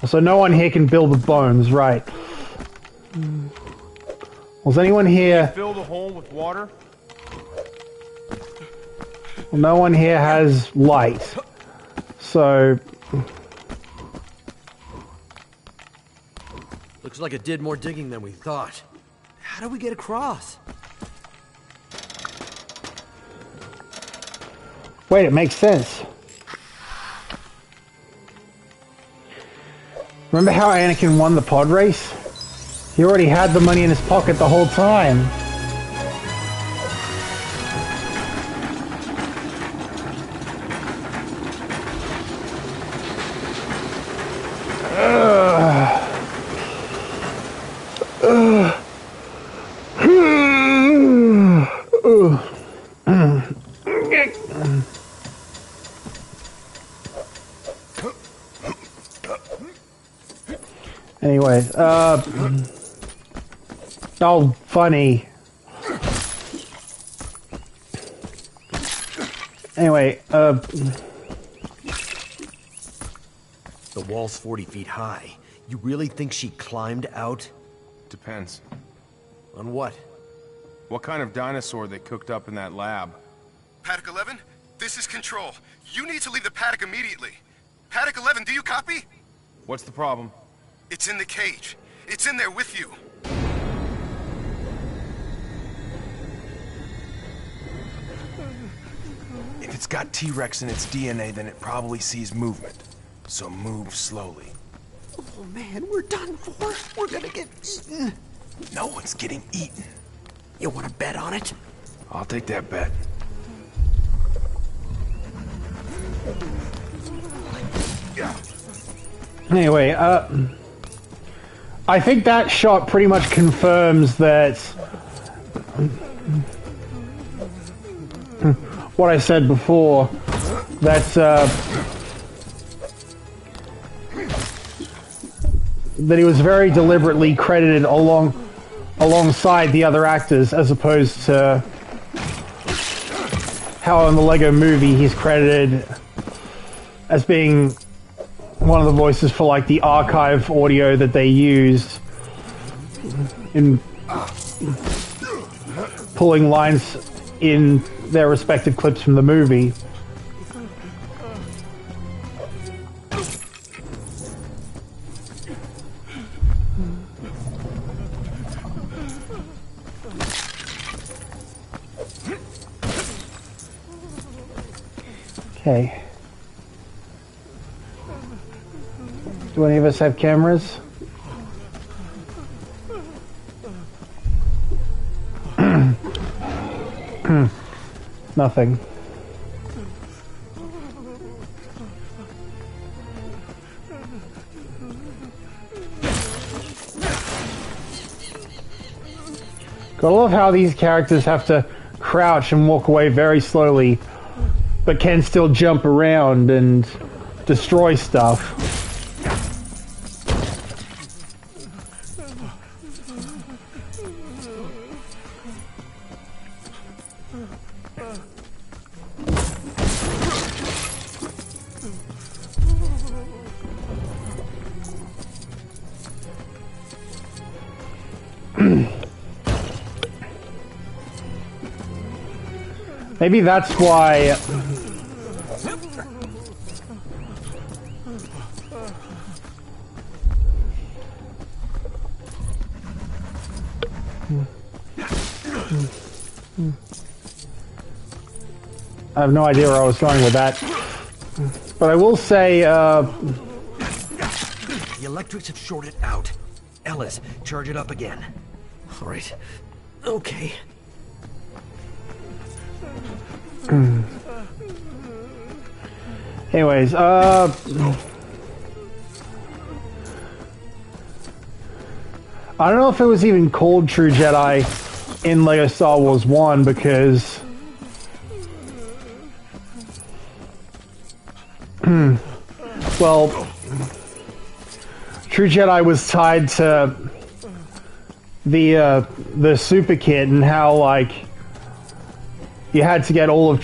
So no one here can build the bones, right? Was anyone here... Fill the hole with water? No one here has light. So... Looks like it did more digging than we thought. How do we get across? Wait, it makes sense. Remember how Anakin won the pod race? He already had the money in his pocket the whole time. Anyways, oh, funny. Anyway, The wall's 40 feet high. You really think she climbed out? Depends. On what? What kind of dinosaur they cooked up in that lab? Paddock 11, this is Control. You need to leave the paddock immediately. Paddock 11, do you copy? What's the problem? It's in the cage. It's in there with you. If it's got T-Rex in its DNA, then it probably sees movement. So move slowly. Oh man, we're done for. We're gonna get eaten. No one's getting eaten. You wanna bet on it? I'll take that bet. Anyway, I think that shot pretty much confirms that what I said before, that that he was very deliberately credited alongside the other actors, as opposed to how in the Lego Movie he's credited as being one of the voices for like the archive audio that they used in pulling lines in their respective clips from the movie. Okay. Do any of us have cameras? Nothing. Gotta love how these characters have to crouch and walk away very slowly, but can still jump around and destroy stuff. Maybe that's why I have no idea where I was going with that, but I will say The electrics have shorted out. Ellis, charge it up again. All right. Okay. anyways, I don't know if it was even called True Jedi in Lego Star Wars 1, because well, True Jedi was tied to the Super Kit, and how like you had to get all of the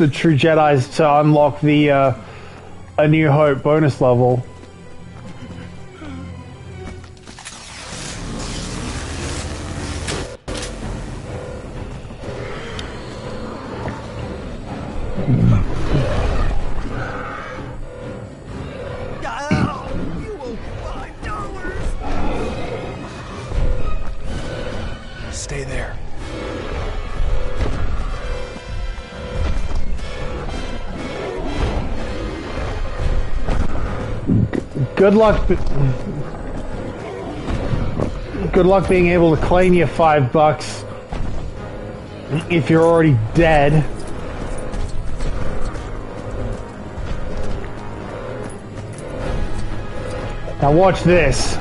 True Jedis to unlock the A New Hope bonus level. Stay there. Good luck. Good luck being able to claim your $5 if you're already dead. Now watch this.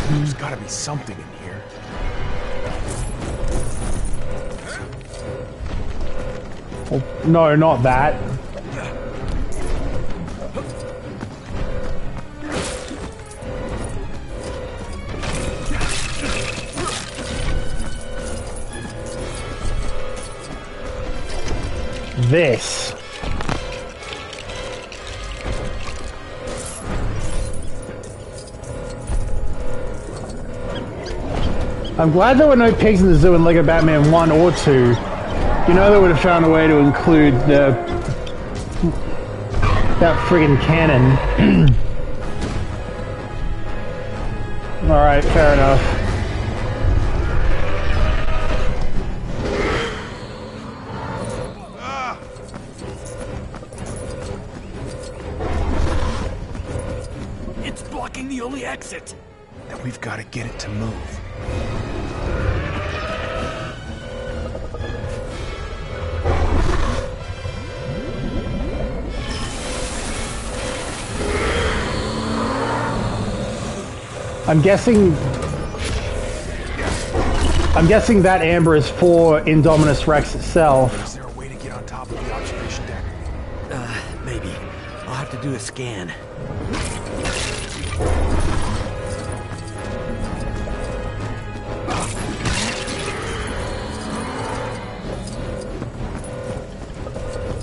There's gotta be something in here. Well, no, not that. this. I'm glad there were no pigs in the zoo in LEGO Batman 1 or 2. You know they would have found a way to include that friggin' cannon. Alright, fair enough. It's blocking the only exit. Then we've got to get it to move. I'm guessing that amber is for Indominus Rex itself. Is there a way to get on top of the observation deck? Maybe. I'll have to do a scan.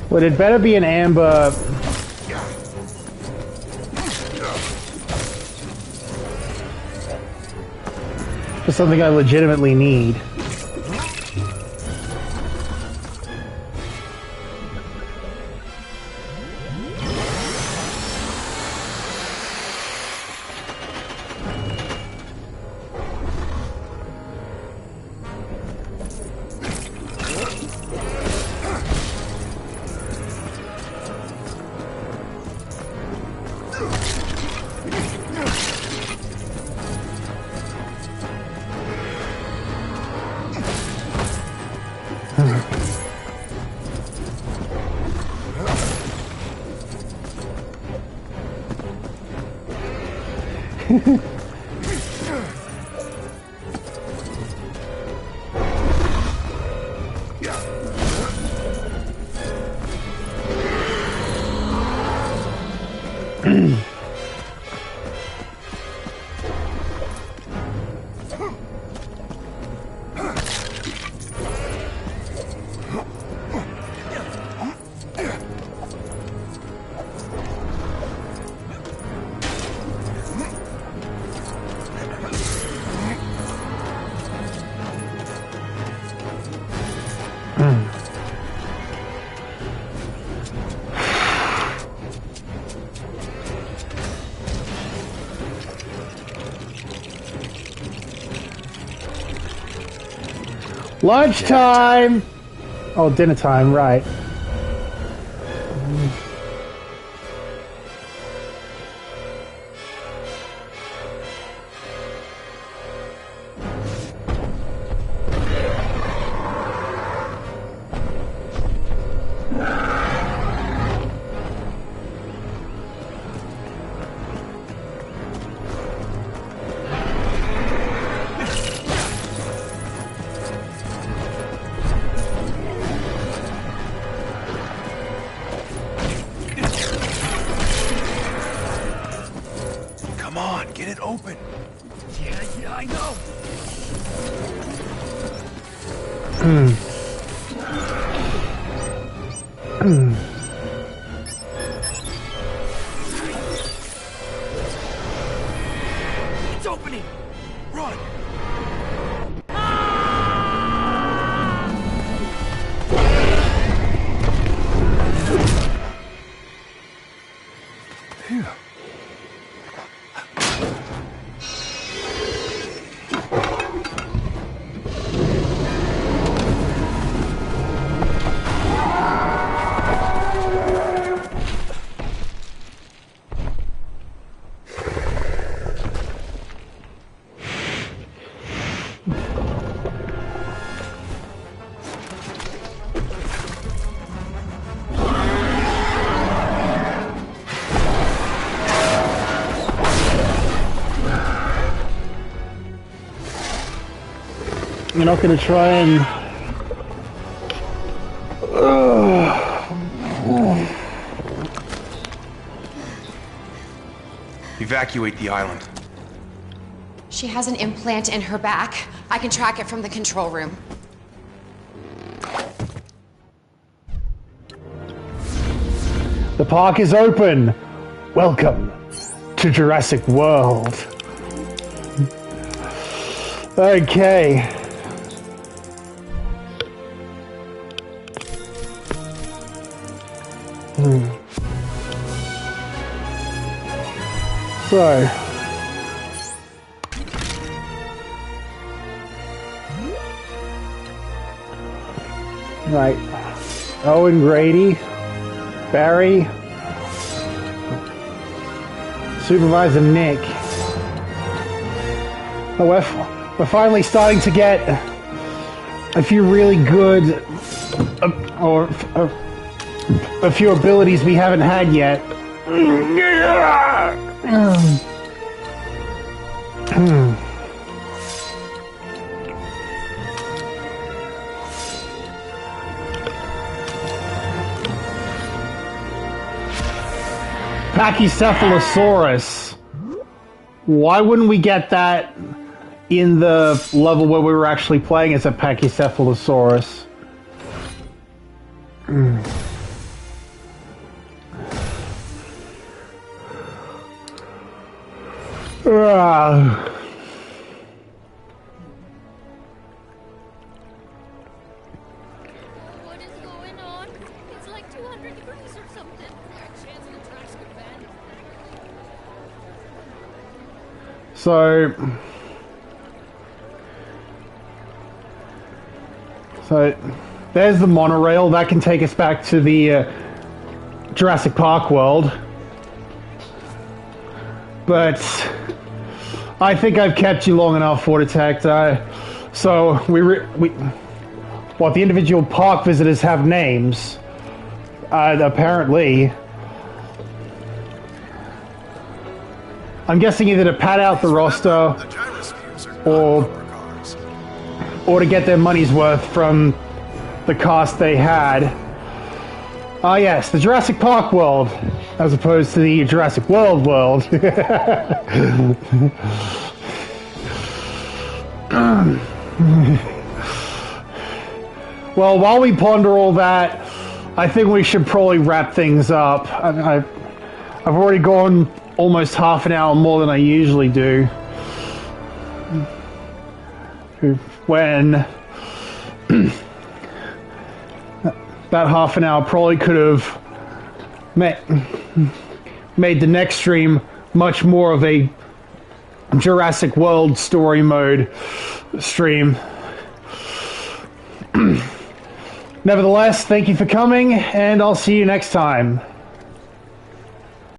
Well, it better be an amber. For something I legitimately need. Lunchtime! Oh, dinner time, right. It's opening! Run! Phew. You're not going to try and... Evacuate the island. She has an implant in her back. I can track it from the control room. The park is open. Welcome to Jurassic World. Okay. So. Right. Owen, Grady, Barry, Supervisor Nick. Oh, we're finally starting to get a few really good, or a few abilities we haven't had yet. Pachycephalosaurus. Why wouldn't we get that in the level where we were actually playing as a Pachycephalosaurus? What is going on? It's like 200 degrees or something. A chance the tracks could bend. So there's the monorail. That can take us back to the Jurassic Park world. But I think I've kept you long enough for Detect. So what, the individual park visitors have names, apparently. I'm guessing either to pad out the roster or to get their money's worth from the cast they had. Ah, yes, the Jurassic Park world, as opposed to the Jurassic World world. Well, while we ponder all that, I think we should probably wrap things up. I've already gone almost half an hour more than I usually do. When about half an hour probably could have made the next stream much more of a Jurassic World story mode stream. Nevertheless, thank you for coming, and I'll see you next time.